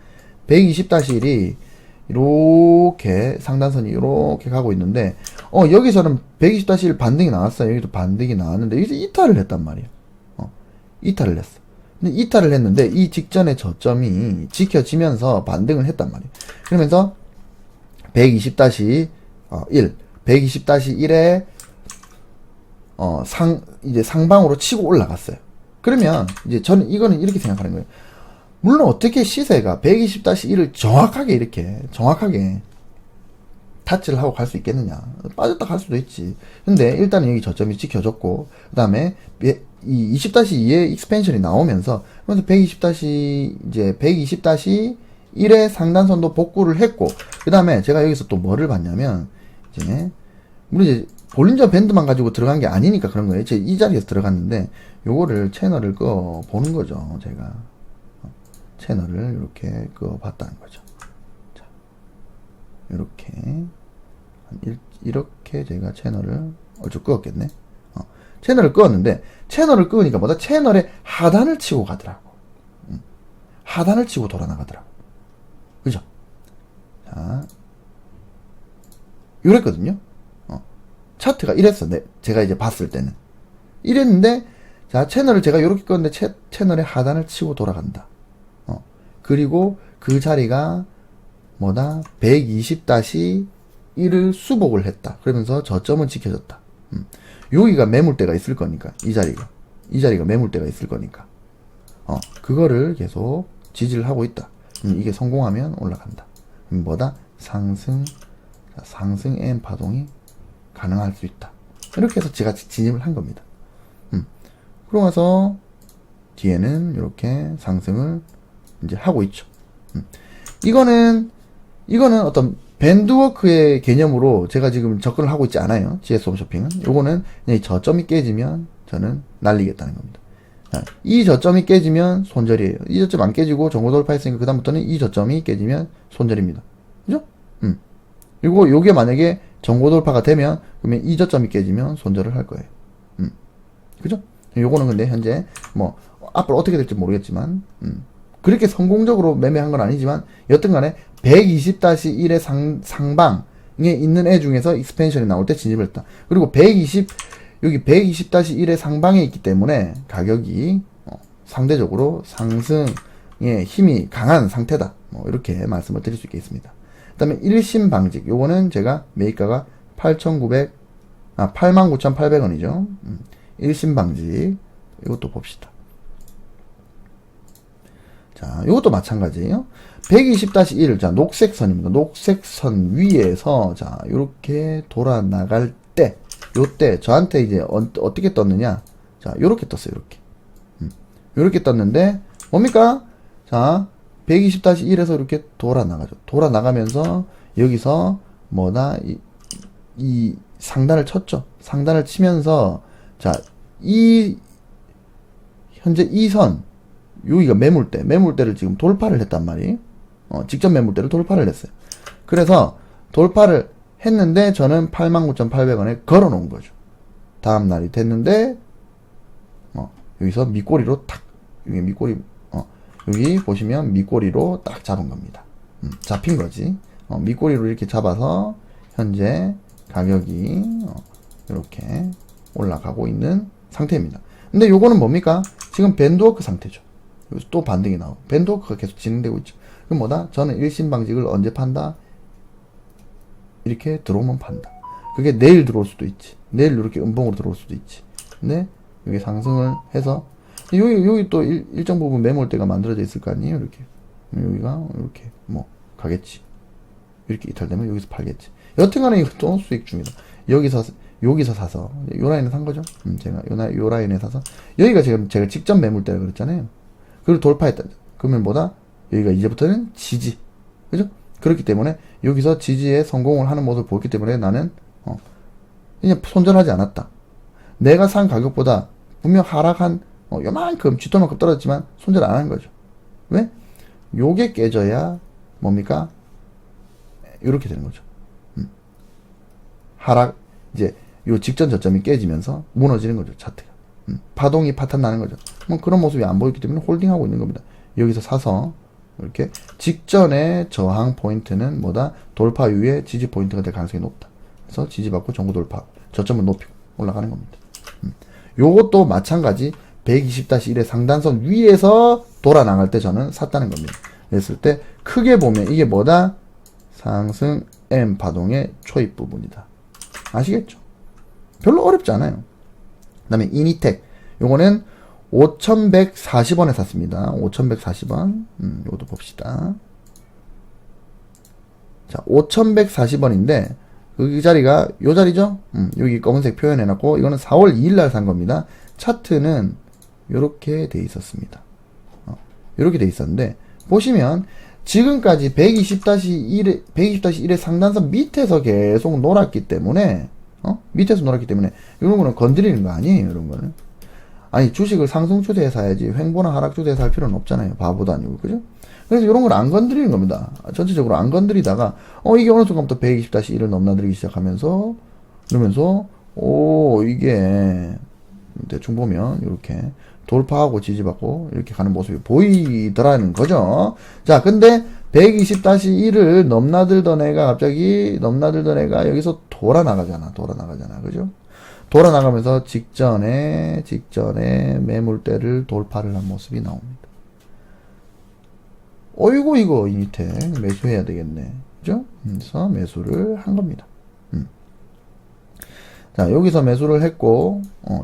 A: 120-1이, 이렇게, 상단선이 이렇게 가고 있는데, 여기서는 120-1 반등이 나왔어요. 여기도 반등이 나왔는데, 여기서 이탈을 했단 말이에요. 이탈을 했어. 근데 이탈을 했는데 이 직전의 저점이 지켜지면서 반등을 했단 말이에요. 그러면서 120-1, 120-1에 이제 상방으로 치고 올라갔어요. 그러면 이제 저는 이거는 이렇게 생각하는 거예요. 물론 어떻게 시세가 120-1을 정확하게 타치를 하고 갈 수 있겠느냐. 빠졌다 갈 수도 있지. 근데 일단은 여기 저점이 지켜졌고, 그 다음에 이 20-2의 익스펜션이 나오면서, 그래서 120-1의 상단선도 복구를 했고, 그 다음에 제가 여기서 또 뭐를 봤냐면, 물론 이제 볼린저 밴드만 가지고 들어간 게 아니니까 그런 거예요. 제 이 자리에서 들어갔는데 요거를 채널을 꺼 보는 거죠. 제가 채널을 이렇게 꺼 봤다는 거죠. 자, 이렇게 제가 채널을 얼추 끄었겠네. 채널을 끄었는데 채널을 끄니까 뭐다? 채널의 하단을 치고 가더라고. 하단을 치고 돌아 나가더라고. 그죠? 자, 이랬거든요. 차트가 이랬어. 제가 이제 봤을 때는. 이랬는데, 자, 채널을 제가 이렇게 껐는데, 채널의 하단을 치고 돌아간다. 그리고 그 자리가, 뭐다? 120-1을 수복을 했다. 그러면서 저점은 지켜졌다. 여기가 매물대가 있을 거니까, 이 자리가 매물대가 있을 거니까. 그거를 계속 지지를 하고 있다. 이게 성공하면 올라간다. 뭐다? 상승 M 파동이 가능할 수 있다. 이렇게 해서 제가 진입을 한 겁니다. 그러고 나서 뒤에는 이렇게 상승을 이제 하고 있죠. 이거는 어떤 밴드워크의 개념으로 제가 지금 접근을 하고 있지 않아요. GS 홈쇼핑은. 요거는 저점이 깨지면 저는 날리겠다는 겁니다. 이 저점이 깨지면 손절이에요. 이 저점 안 깨지고 정고 돌파했으니까 그다음부터는 이 저점이 깨지면 손절입니다. 그죠? 요게 만약에 정고 돌파가 되면 그러면 이 저점이 깨지면 손절을 할 거예요. 그죠? 요거는 근데 현재 뭐 앞으로 어떻게 될지 모르겠지만 그렇게 성공적으로 매매한 건 아니지만 여튼 간에 120-1의 상방에 있는 애 중에서 익스펜션이 나올 때 진입을 했다. 그리고 여기 120-1의 상방에 있기 때문에 가격이 상대적으로 상승의 힘이 강한 상태다. 뭐 이렇게 말씀을 드릴 수 있겠습니다. 그 다음에 일심방직. 요거는 제가 매입가가 89,800원이죠. 일심방직. 이것도 봅시다. 자, 요것도 마찬가지예요. 120-1. 자, 녹색선입니다. 녹색선 위에서, 자, 요렇게 돌아 나갈 때, 요때, 저한테 이제 어떻게 떴느냐. 자, 요렇게 떴어요, 요렇게. 요렇게 떴는데, 뭡니까? 자, 120-1에서 이렇게 돌아 나가죠. 돌아 나가면서, 여기서, 뭐다, 이 상단을 쳤죠. 상단을 치면서, 자, 현재 이 선, 여기가 매물대를 지금 돌파를 했단 말이에요. 직전 매물대를 돌파를 했어요. 그래서 돌파를 했는데 저는 89,800원에 걸어 놓은 거죠. 다음 날이 됐는데 여기서 밑꼬리로 탁 여기 보시면 밑꼬리로 딱 잡은 겁니다. 잡힌 거지. 밑꼬리로 이렇게 잡아서 현재 가격이 이렇게 올라가고 있는 상태입니다. 근데 요거는 뭡니까? 지금 밴드워크 상태죠. 여기서 또 반등이 나오고 밴드워크가 계속 진행되고 있죠. 그럼 뭐다? 저는 일심방직을 언제 판다? 이렇게 들어오면 판다. 그게 내일 들어올 수도 있지. 내일 이렇게 음봉으로 들어올 수도 있지. 근데 여기 상승을 해서 여기 또 일정 부분 매물대가 만들어져 있을 거 아니에요? 이렇게 여기가 이렇게 뭐 가겠지. 이렇게 이탈되면 여기서 팔겠지. 여튼간에 이것도 수익 중이다. 여기서 사서 요 라인에 산 거죠. 제가 요 라인에 사서 여기가 지금 제가 직전 매물대라 그랬잖아요. 그걸 돌파했다. 그러면 뭐다? 여기가 이제부터는 지지. 그죠? 그렇기 때문에 여기서 지지에 성공을 하는 모습을 보였기 때문에 나는 그냥 손절하지 않았다. 내가 산 가격보다 분명 하락한 요만큼 쥐털만큼 떨어졌지만 손절 안 한 거죠. 왜? 요게 깨져야 뭡니까? 요렇게 되는 거죠. 하락 이제 요 직전 저점이 깨지면서 무너지는 거죠. 차트가. 파동이 파탄 나는 거죠. 뭐 그런 모습이 안 보이기 때문에 홀딩하고 있는 겁니다. 여기서 사서 이렇게 직전의 저항 포인트는 뭐다? 돌파 이후에 지지 포인트가 될 가능성이 높다. 그래서 지지받고 정고 돌파, 저점을 높이고 올라가는 겁니다. 요것도 마찬가지 120-1의 상단선 위에서 돌아 나갈 때 저는 샀다는 겁니다. 그랬을 때 크게 보면 이게 뭐다? 상승 M 파동의 초입 부분이다. 아시겠죠? 별로 어렵지 않아요. 그 다음에 이니텍. 요거는 5,140원에 샀습니다. 5,140원. 요것도 봅시다. 자, 5,140원인데, 그 자리가, 요 자리죠? 여기 검은색 표현해놨고, 이거는 4월 2일날 산 겁니다. 차트는 요렇게 돼 있었습니다. 요렇게 돼 있었는데, 보시면, 지금까지 120-1의 상단선 밑에서 계속 놀았기 때문에, 밑에서 놀았기 때문에 이런 거는 건드리는 거 아니에요. 이런 거는. 아니 주식을 상승 추세에 사야지 횡보나 하락 추세에 살 필요는 없잖아요. 바보도 아니고 그죠? 그래서 이런 걸 안 건드리는 겁니다. 전체적으로 안 건드리다가 이게 어느 순간부터 120-1을 넘나들기 시작하면서 그러면서 이게 대충 보면 이렇게 돌파하고 지지받고 이렇게 가는 모습이 보이더라는 거죠. 자, 근데 120-1을 넘나들던 애가 갑자기 여기서 돌아 나가잖아. 그죠? 돌아 나가면서 직전에 매물대를 돌파를 한 모습이 나옵니다. 어이구 이거 이 밑에 매수해야 되겠네. 그죠? 그래서 매수를 한 겁니다. 자, 여기서 매수를 했고,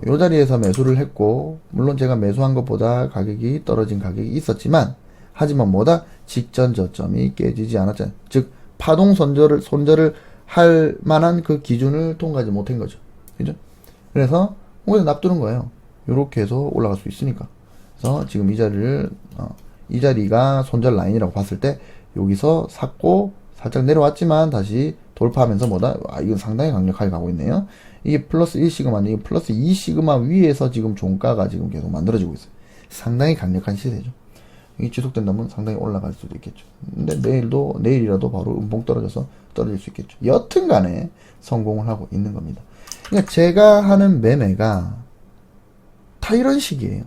A: 요 자리에서 매수를 했고, 물론 제가 매수한 것보다 가격이 떨어진 가격이 있었지만, 하지만 뭐다? 직전 저점이 깨지지 않았잖아요. 즉, 파동 손절을 할 만한 그 기준을 통과하지 못한 거죠. 그죠? 그래서, 거기서 납두는 거예요. 요렇게 해서 올라갈 수 있으니까. 그래서 지금 이 자리가 손절 라인이라고 봤을 때, 여기서 샀고, 살짝 내려왔지만, 다시 돌파하면서 뭐다? 이건 상당히 강력하게 가고 있네요. 이게 플러스 1시그마인데 이게 플러스 2시그마 위에서 지금 종가가 지금 계속 만들어지고 있어요. 상당히 강력한 시세죠. 이게 지속된다면 상당히 올라갈 수도 있겠죠. 근데 내일이라도 바로 음봉 떨어져서 떨어질 수 있겠죠. 여튼 간에 성공을 하고 있는 겁니다. 그러니까 제가 하는 매매가 다 이런 식이에요.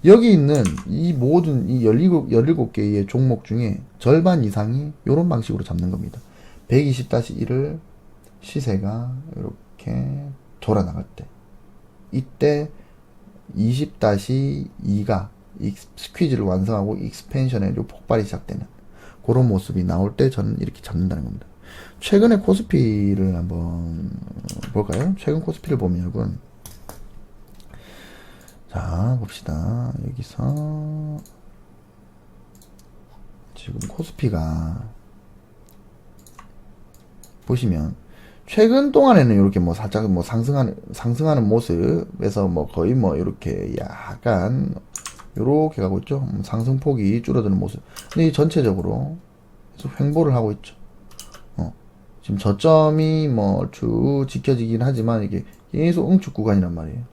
A: 여기 있는 이 모든 이 17개의 종목 중에 절반 이상이 이런 방식으로 잡는 겁니다. 120-1을 시세가 이렇게 돌아 나갈 때, 이때 20-2가 스퀴즈를 완성하고 익스펜션의 폭발이 시작되는 그런 모습이 나올 때 저는 이렇게 잡는다는 겁니다. 최근에 코스피를 한번 볼까요? 최근 코스피를 보면 자 봅시다. 여기서 지금 코스피가 보시면 최근 동안에는 이렇게 뭐 살짝 뭐 상승하는 모습에서 뭐 거의 뭐 이렇게 약간 요렇게 가고 있죠. 상승폭이 줄어드는 모습. 근데 전체적으로 계속 횡보를 하고 있죠. 지금 저점이 뭐 쭉 지켜지긴 하지만 이게 계속 응축 구간이란 말이에요.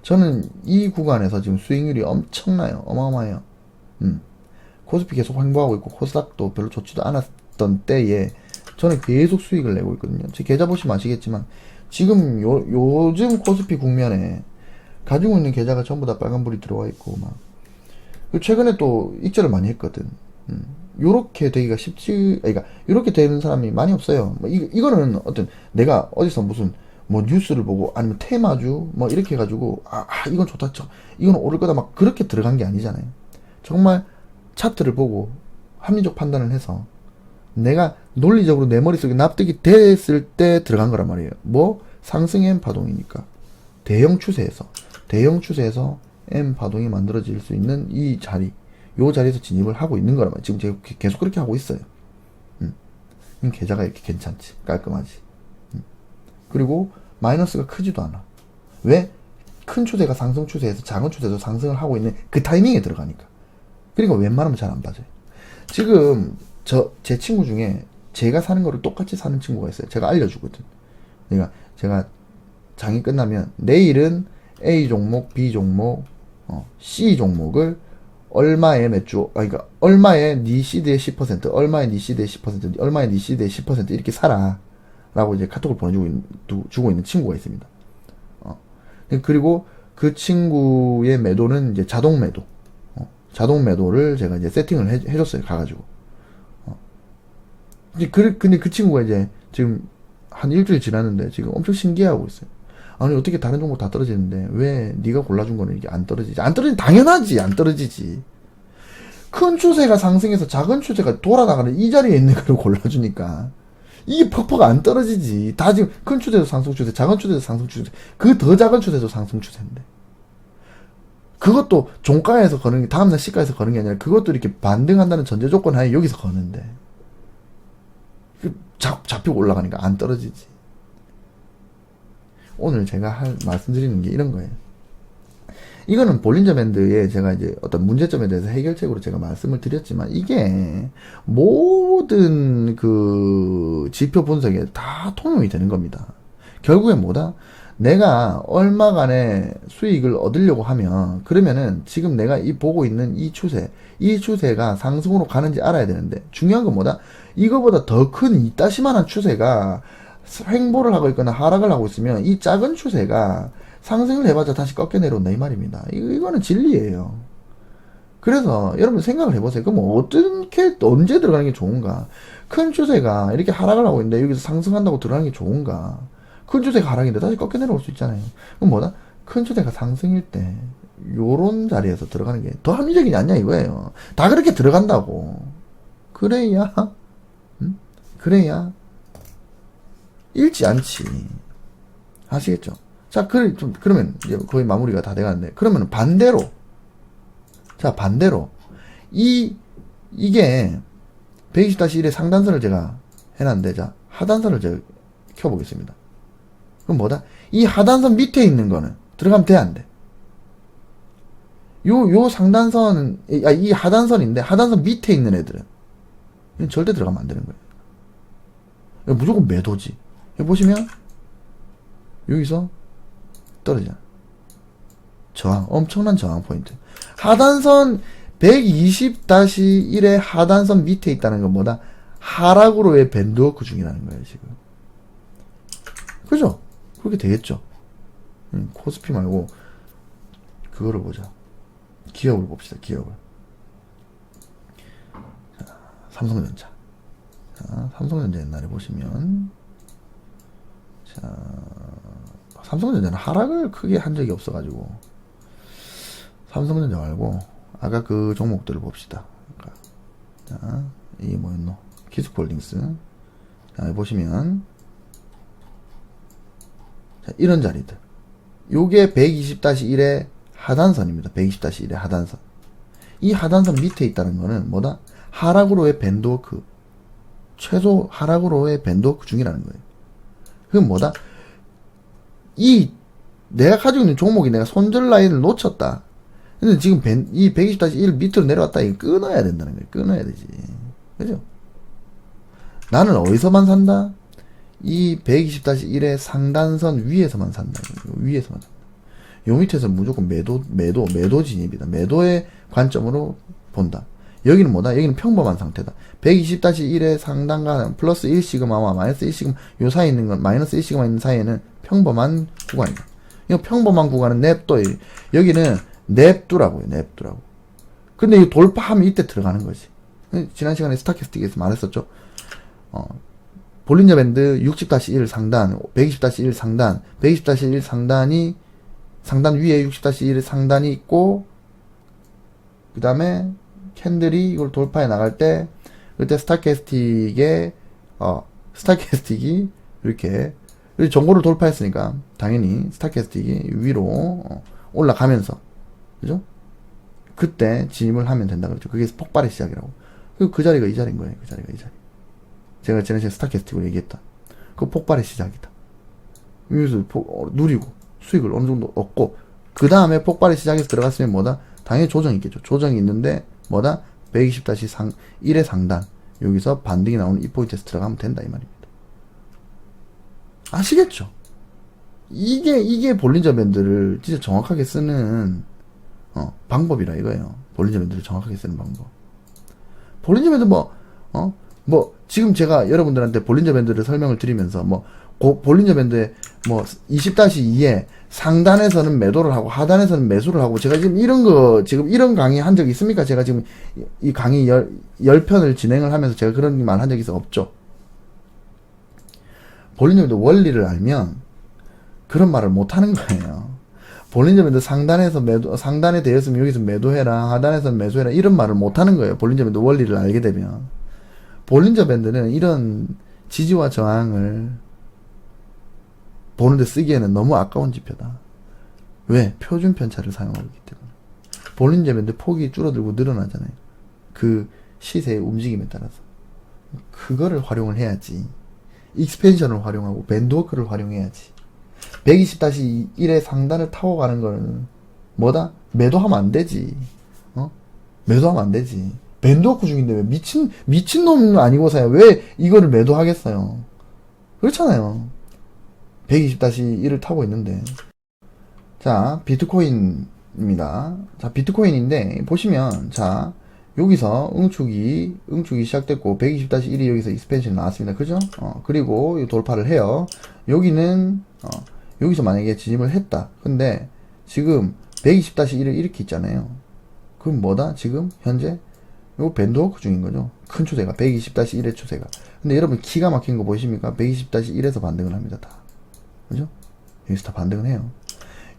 A: 저는 이 구간에서 지금 수익률이 엄청나요. 어마어마해요. 코스피 계속 횡보하고 있고 코스닥도 별로 좋지도 않았던 때에 저는 계속 수익을 내고 있거든요. 제 계좌 보시면 아시겠지만 지금 요즘 코스피 국면에 가지고 있는 계좌가 전부 다 빨간불이 들어와 있고 막 최근에 또 익절을 많이 했거든. 요렇게 되기가 그러니까 요렇게 되는 사람이 많이 없어요. 뭐 이거는 내가 어디서 무슨 뭐 뉴스를 보고 아니면 테마주 뭐 이렇게 해가지고 이건 좋다 이건 오를 거다 막 그렇게 들어간 게 아니잖아요. 정말 차트를 보고 합리적 판단을 해서 내가 논리적으로 내 머릿속에 납득이 됐을 때 들어간 거란 말이에요. 뭐 상승 M 파동이니까 대형 추세에서 M 파동이 만들어질 수 있는 이 자리, 요 자리에서 진입을 하고 있는 거란 말이에요. 지금 제가 계속 그렇게 하고 있어요. 계좌가 이렇게 괜찮지, 깔끔하지. 그리고 마이너스가 크지도 않아. 왜? 큰 추세가 상승 추세에서 작은 추세도 상승을 하고 있는 그 타이밍에 들어가니까. 그러니까 웬만하면 잘 안 빠져요. 지금 제 친구 중에 제가 사는 거를 똑같이 사는 친구가 있어요. 제가 알려주거든. 그러니까 제가 장이 끝나면 내일은 A 종목, B 종목, C 종목을 얼마에 그러니까 얼마에 니 시드의 10%, 얼마에 니 시드의 10%, 얼마에 니 시드의 10% 이렇게 사라. 라고 이제 카톡을 주고 있는 친구가 있습니다. 그리고 그 친구의 매도는 이제 자동 매도. 자동 매도를 제가 이제 세팅을 해줬어요. 가가지고. 근데 그 친구가 이제 지금 한 일주일 지났는데 지금 엄청 신기해하고 있어요. 아니 어떻게 다른 종목 다 떨어지는데 왜 네가 골라준 거는 이게 안 떨어지지? 안 떨어지지 당연하지. 안 떨어지지. 큰 추세가 상승해서 작은 추세가 돌아나가는 이 자리에 있는 걸 골라주니까 이게 퍽퍽 안 떨어지지. 다 지금 큰 추세도 상승 추세, 작은 추세도 상승 추세, 그 더 작은 추세도 상승 추세인데 그것도 종가에서 거는 게 다음날 시가에서 거는 게 아니라 그것도 이렇게 반등한다는 전제 조건 하에 여기서 거는데 잡히고 올라가니까 안 떨어지지. 오늘 제가 말씀드리는 게 이런 거예요. 이거는 볼린저 밴드에 제가 이제 어떤 문제점에 대해서 해결책으로 제가 말씀을 드렸지만 이게 모든 그 지표 분석에 다 통용이 되는 겁니다. 결국엔 뭐다? 내가 얼마간의 수익을 얻으려고 하면, 그러면은 지금 내가 보고 있는 이 추세가 상승으로 가는지 알아야 되는데, 중요한 건 뭐다? 이거보다 더 큰 이따시만한 추세가 횡보를 하고 있거나 하락을 하고 있으면, 이 작은 추세가 상승을 해봤자 다시 꺾여 내려온다 이 말입니다. 이거는 진리예요. 그래서 여러분 생각을 해보세요. 그럼 어떻게 언제 들어가는 게 좋은가? 큰 추세가 이렇게 하락을 하고 있는데 여기서 상승한다고 들어가는 게 좋은가? 큰 추세가 하락인데 다시 꺾여 내려올 수 있잖아요. 그럼 뭐다? 큰 추세가 상승일 때 요런 자리에서 들어가는 게 더 합리적이지 않냐 이거예요. 다 그렇게 들어간다고. 그래야 그래야 잃지 않지. 아시겠죠? 자, 그러면 이제 거의 마무리가 다 돼가는데, 그러면 반대로, 이게 120-1의 상단선을 제가 해놨는데, 자, 하단선을 제가 켜보겠습니다. 그럼 뭐다? 이 하단선 밑에 있는 거는 들어가면 돼, 안 돼? 요 상단선은, 이 하단선인데, 하단선 밑에 있는 애들은 절대 들어가면 안 되는 거예요. 무조건 매도지. 여기 보시면, 여기서 떨어지잖아. 저항, 엄청난 저항 포인트. 하단선 120-1의 하단선 밑에 있다는 건 뭐다? 하락으로의 밴드워크 중이라는 거예요, 지금. 그죠? 그렇게 되겠죠. 코스피 말고, 그거를 보자. 기업을 봅시다, 기업을. 자, 삼성전자. 자, 삼성전자 옛날에 보시면, 자, 삼성전자는 하락을 크게 한 적이 없어가지고, 삼성전자 말고, 아까 그 종목들을 봅시다. 자, 이게 뭐였노? 키스콜딩스. 자, 보시면, 자, 이런 자리들. 요게 120-1의 하단선입니다. 120-1의 하단선. 이 하단선 밑에 있다는 거는 뭐다? 하락으로의 밴드워크. 최소 하락으로의 밴드워크 중이라는 거예요. 그건 뭐다? 내가 가지고 있는 종목이 내가 손절 라인을 놓쳤다. 근데 지금 이 120-1 밑으로 내려왔다. 이거 끊어야 된다는 거예요. 끊어야 되지. 그죠? 나는 어디서만 산다? 이 120-1의 상단선 위에서만 산다. 위에서만 산다. 요 밑에서 무조건 매도 진입이다. 매도의 관점으로 본다. 여기는 뭐다? 여기는 평범한 상태다. 120-1의 상단과 플러스 1시그마와 마이너스 1시그마, 요 사이에 있는 건, 마이너스 1시그마 있는 사이에는 평범한 구간이다. 이 평범한 구간은 냅둬. 여기는 냅두라고요, 냅두라고. 근데 이 돌파하면 이때 들어가는 거지. 지난 시간에 스타캐스틱에서 말했었죠. 볼린저 밴드 60-1 상단, 120-1 상단, 120-1 상단이, 상단 위에 60-1 상단이 있고, 그 다음에 캔들이 이걸 돌파해 나갈 때, 그때 스타캐스틱이 이렇게, 정고를 돌파했으니까, 당연히 스타캐스틱이 위로 올라가면서, 그죠? 그때 진입을 하면 된다 그랬죠. 그게 폭발의 시작이라고. 그 자리가 이 자리인 거예요. 그 자리가 이 자리. 제가 지난 시간에 스타캐스틱으로 얘기했다. 그 폭발의 시작이다. 여기서 누리고 수익을 어느 정도 얻고 그 다음에 폭발의 시작에서 들어갔으면 뭐다? 당연히 조정이 있겠죠. 조정이 있는데 뭐다? 120-1의 상단 여기서 반등이 나오는 이 포인트에서 들어가면 된다 이 말입니다. 아시겠죠? 이게 볼린저 밴드를 진짜 정확하게 쓰는 방법이라 이거예요. 볼린저 밴드를 정확하게 쓰는 방법. 볼린저 밴드 지금 제가 여러분들한테 볼린저 밴드를 설명을 드리면서 볼린저 밴드의 20-2에 상단에서는 매도를 하고 하단에서는 매수를 하고 제가 지금 이런 강의 한 적 있습니까? 제가 지금 이 강의 10편을 진행을 하면서 제가 그런 말 한 적 있어? 없죠? 볼린저 밴드 원리를 알면 그런 말을 못 하는 거예요. 볼린저 밴드 상단에 되었으면 여기서 매도해라, 하단에서 매수해라, 이런 말을 못 하는 거예요. 볼린저 밴드 원리를 알게 되면. 볼린저 밴드는 이런 지지와 저항을 보는데 쓰기에는 너무 아까운 지표다. 왜? 표준 편차를 사용하고 있기 때문에. 볼린저 밴드 폭이 줄어들고 늘어나잖아요. 그 시세의 움직임에 따라서. 그거를 활용을 해야지. 익스펜션을 활용하고 밴드워크를 활용해야지. 120-1의 상단을 타고 가는 거는 뭐다? 매도하면 안 되지. 매도하면 안 되지. 밴드워크 중인데 왜 미친놈 아니고서야 왜 이거를 매도하겠어요? 그렇잖아요. 120-1을 타고 있는데. 자, 비트코인입니다. 자, 비트코인인데, 보시면, 자, 여기서 응축이 시작됐고, 120-1이 여기서 익스펜션이 나왔습니다. 그죠? 그리고 돌파를 해요. 여기는, 여기서 만약에 진입을 했다. 근데, 지금 120-1을 이렇게 있잖아요. 그럼 뭐다? 지금, 현재, 요 밴드워크 중인 거죠. 큰 추세가, 120-1의 추세가. 근데 여러분, 기가 막힌 거 보이십니까? 120-1에서 반등을 합니다, 다. 그죠? 여기서 다 반등을 해요.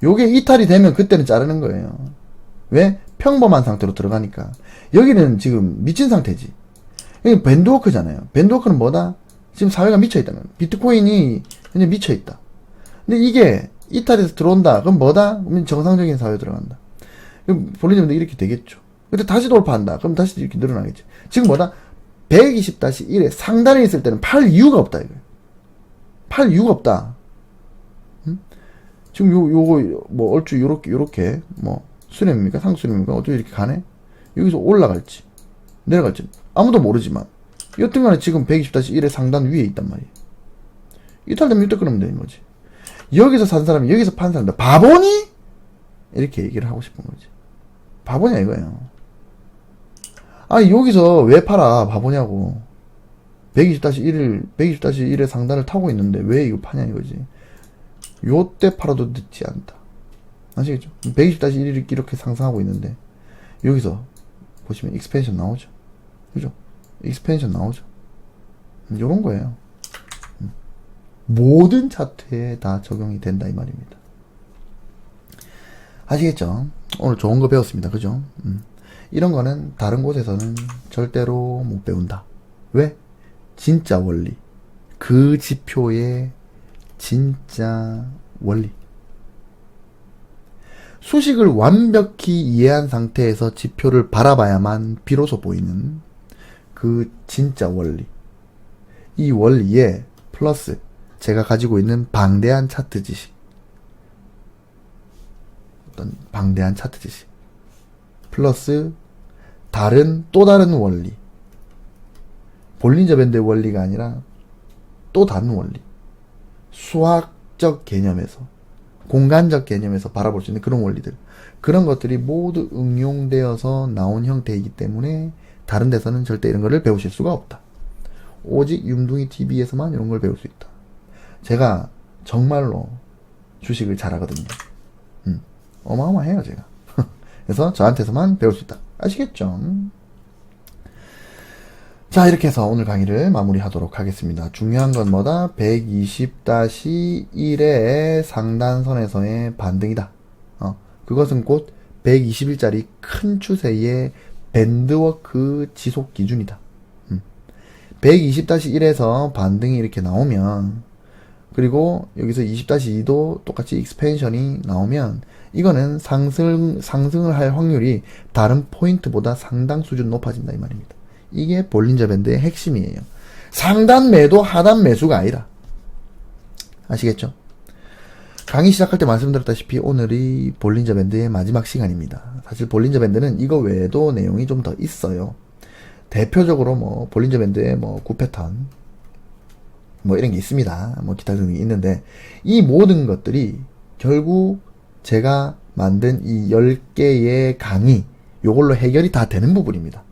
A: 요게 이탈이 되면 그때는 자르는 거예요. 왜? 평범한 상태로 들어가니까. 여기는 지금 미친 상태지. 여기 밴드워크잖아요. 밴드워크는 뭐다? 지금 사회가 미쳐있다는 거예요. 비트코인이 현재 미쳐있다. 근데 이게 이탈해서 들어온다. 그럼 뭐다? 그러면 정상적인 사회에 들어간다. 그럼 볼리즘도 이렇게 되겠죠. 근데 다시 돌파한다. 그럼 다시 이렇게 늘어나겠지. 지금 뭐다? 120-1에 상단에 있을 때는 팔 이유가 없다. 이거예요. 팔 이유가 없다. 지금 요거, 뭐, 얼추 요렇게, 뭐, 수렴입니까? 상수렴입니까? 어떻게 이렇게 가네? 여기서 올라갈지, 내려갈지, 아무도 모르지만, 여튼간에 지금 120-1의 상단 위에 있단 말이에요. 이탈되면 이때 끊으면 되는 거지. 여기서 산 사람이 여기서 판 사람들, 바보니? 이렇게 얘기를 하고 싶은 거지. 바보냐, 이거예요. 아니, 여기서 왜 팔아? 바보냐고. 120-1의 상단을 타고 있는데, 왜 이거 파냐, 이거지. 요때 팔아도 늦지 않다. 아시겠죠? 120-1이 이렇게 상승하고 있는데 여기서 보시면 익스펜션 나오죠. 그죠? 익스펜션 나오죠. 요런 거예요. 모든 차트에 다 적용이 된다 이 말입니다. 아시겠죠? 오늘 좋은 거 배웠습니다. 그죠? 이런 거는 다른 곳에서는 절대로 못 배운다. 왜? 진짜 원리. 그 지표의 진짜 원리. 수식을 완벽히 이해한 상태에서 지표를 바라봐야만 비로소 보이는 그 진짜 원리. 이 원리에 플러스 제가 가지고 있는 방대한 차트 지식. 어떤 방대한 차트 지식. 플러스 또 다른 원리. 볼린저 밴드의 원리가 아니라 또 다른 원리. 수학적 개념에서, 공간적 개념에서 바라볼 수 있는 그런 원리들. 그런 것들이 모두 응용되어서 나온 형태이기 때문에 다른 데서는 절대 이런 거를 배우실 수가 없다. 오직 윰둥이 TV에서만 이런 걸 배울 수 있다. 제가 정말로 주식을 잘하거든요. 어마어마해요, 제가. 그래서 저한테서만 배울 수 있다. 아시겠죠? 자, 이렇게 해서 오늘 강의를 마무리하도록 하겠습니다. 중요한 건 뭐다? 120-1의 상단선에서의 반등이다. 그것은 곧 120일짜리 큰 추세의 밴드워크 지속 기준이다. 120-1에서 반등이 이렇게 나오면, 그리고 여기서 20-2도 똑같이 익스펜션이 나오면, 이거는 상승을 할 확률이 다른 포인트보다 상당 수준 높아진다 이 말입니다. 이게 볼린저 밴드의 핵심이에요. 상단 매도, 하단 매수가 아니라. 아시겠죠? 강의 시작할 때 말씀드렸다시피 오늘이 볼린저 밴드의 마지막 시간입니다. 사실 볼린저 밴드는 이거 외에도 내용이 좀 더 있어요. 대표적으로 뭐 볼린저 밴드의 뭐 9패턴 뭐 이런 게 있습니다. 뭐 기타 등이 있는데 이 모든 것들이 결국 제가 만든 이 10개의 강의 요걸로 해결이 다 되는 부분입니다.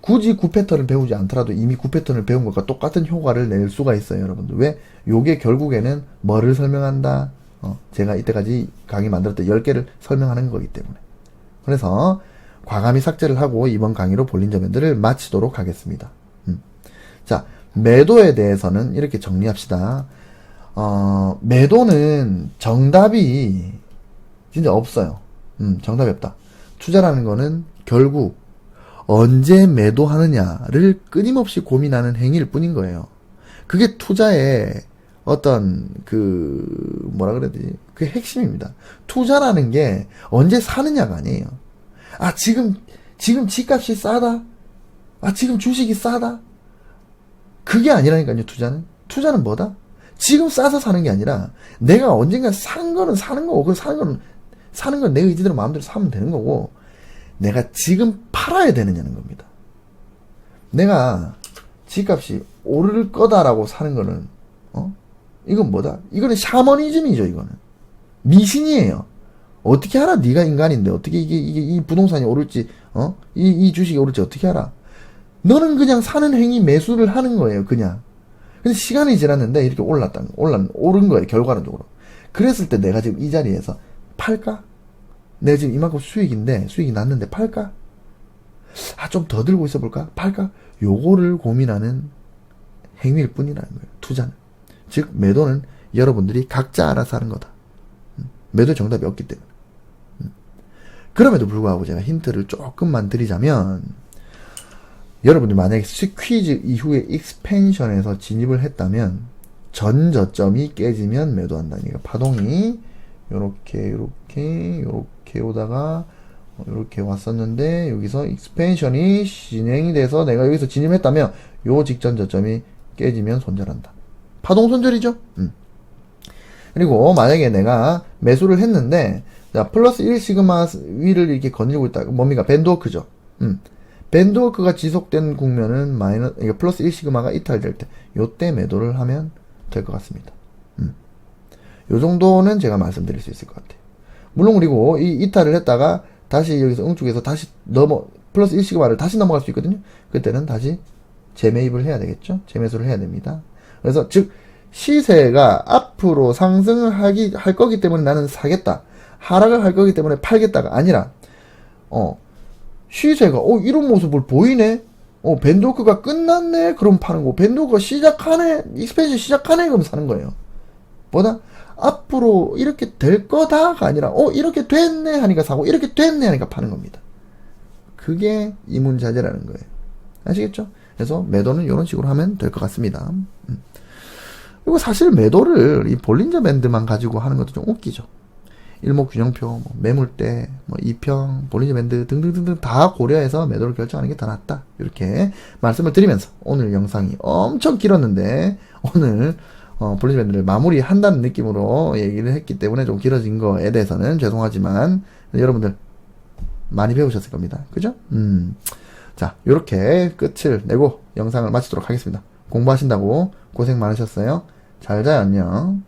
A: 굳이 9패턴을 배우지 않더라도 이미 9패턴을 배운 것과 똑같은 효과를 낼 수가 있어요, 여러분들. 왜? 요게 결국에는 뭐를 설명한다? 제가 이때까지 강의 만들었던 10개를 설명하는 거기 때문에. 그래서 과감히 삭제를 하고 이번 강의로 볼린저 밴드를 마치도록 하겠습니다. 자, 매도에 대해서는 이렇게 정리합시다. 매도는 정답이 진짜 없어요. 정답이 없다. 투자라는 거는 결국 언제 매도하느냐를 끊임없이 고민하는 행위일 뿐인 거예요. 그게 투자의 어떤 뭐라 그래야 되지? 그게 핵심입니다. 투자라는 게 언제 사느냐가 아니에요. 지금 집값이 싸다? 지금 주식이 싸다? 그게 아니라니까요, 투자는. 투자는 뭐다? 지금 싸서 사는 게 아니라 내가 언젠가 사는 거는 사는 거고, 사는 건 내 의지대로 마음대로 사면 되는 거고, 내가 지금 팔아야 되느냐는 겁니다. 내가 집값이 오를 거다라고 사는 거는 이건 뭐다? 이거는 샤머니즘이죠, 이거는. 미신이에요. 어떻게 알아? 네가 인간인데 어떻게 이게 이 부동산이 오를지, 이 주식이 오를지 어떻게 알아? 너는 그냥 사는 행위 매수를 하는 거예요, 그냥. 근데 시간이 지났는데 이렇게 오른 거예요, 결과론적으로. 그랬을 때 내가 지금 이 자리에서 팔까? 내가 지금 이만큼 수익이 났는데 팔까? 좀 더 들고 있어 볼까? 팔까? 요거를 고민하는 행위일 뿐이라는 거예요, 투자는. 즉, 매도는 여러분들이 각자 알아서 하는 거다. 매도 정답이 없기 때문에. 그럼에도 불구하고 제가 힌트를 조금만 드리자면, 여러분들 만약에 스퀴즈 이후에 익스펜션에서 진입을 했다면, 전 저점이 깨지면 매도한다. 그러니까 파동이 요렇게 오다가 이렇게 왔었는데 여기서 익스펜션이 진행이 돼서 내가 여기서 진입했다면 요 직전 저점이 깨지면 손절한다. 파동 손절이죠. 그리고 만약에 내가 매수를 했는데 자, 플러스 1시그마 위를 이렇게 거닐고 있다. 뭡니까? 밴드워크죠. 밴드워크가 지속된 국면은 그러니까 플러스 1시그마가 이탈될 때 요때 매도를 하면 될 것 같습니다. 요 정도는 제가 말씀드릴 수 있을 것 같아요. 물론 그리고 이 이탈을 했다가 다시 여기서 응축해서 다시 플러스 1시그마를 다시 넘어갈 수 있거든요. 그때는 다시 재매입을 해야 되겠죠. 재매수를 해야 됩니다. 그래서 즉 시세가 앞으로 상승을 할 거기 때문에 나는 사겠다. 하락을 할 거기 때문에 팔겠다가 아니라 시세가 이런 모습을 보이네. 밴드워크가 끝났네. 그럼 파는 거. 밴드워크가 시작하네. 익스펜션 시작하네. 그럼 사는 거예요. 보다 앞으로 이렇게 될 거다가 아니라 이렇게 됐네 하니까 사고 이렇게 됐네 하니까 파는 겁니다. 그게 이문자재라는 거예요. 아시겠죠? 그래서 매도는 이런 식으로 하면 될 것 같습니다. 그리고 사실 매도를 이 볼린저 밴드만 가지고 하는 것도 좀 웃기죠. 일목균형표, 매물대, 이평, 볼린저 밴드 등등등등 다 고려해서 매도를 결정하는 게 더 낫다. 이렇게 말씀을 드리면서 오늘 영상이 엄청 길었는데 오늘 볼린저 밴드를 마무리한다는 느낌으로 얘기를 했기 때문에 좀 길어진 거에 대해서는 죄송하지만 여러분들 많이 배우셨을 겁니다. 그죠? 자, 요렇게 끝을 내고 영상을 마치도록 하겠습니다. 공부하신다고 고생 많으셨어요. 잘 자요. 안녕.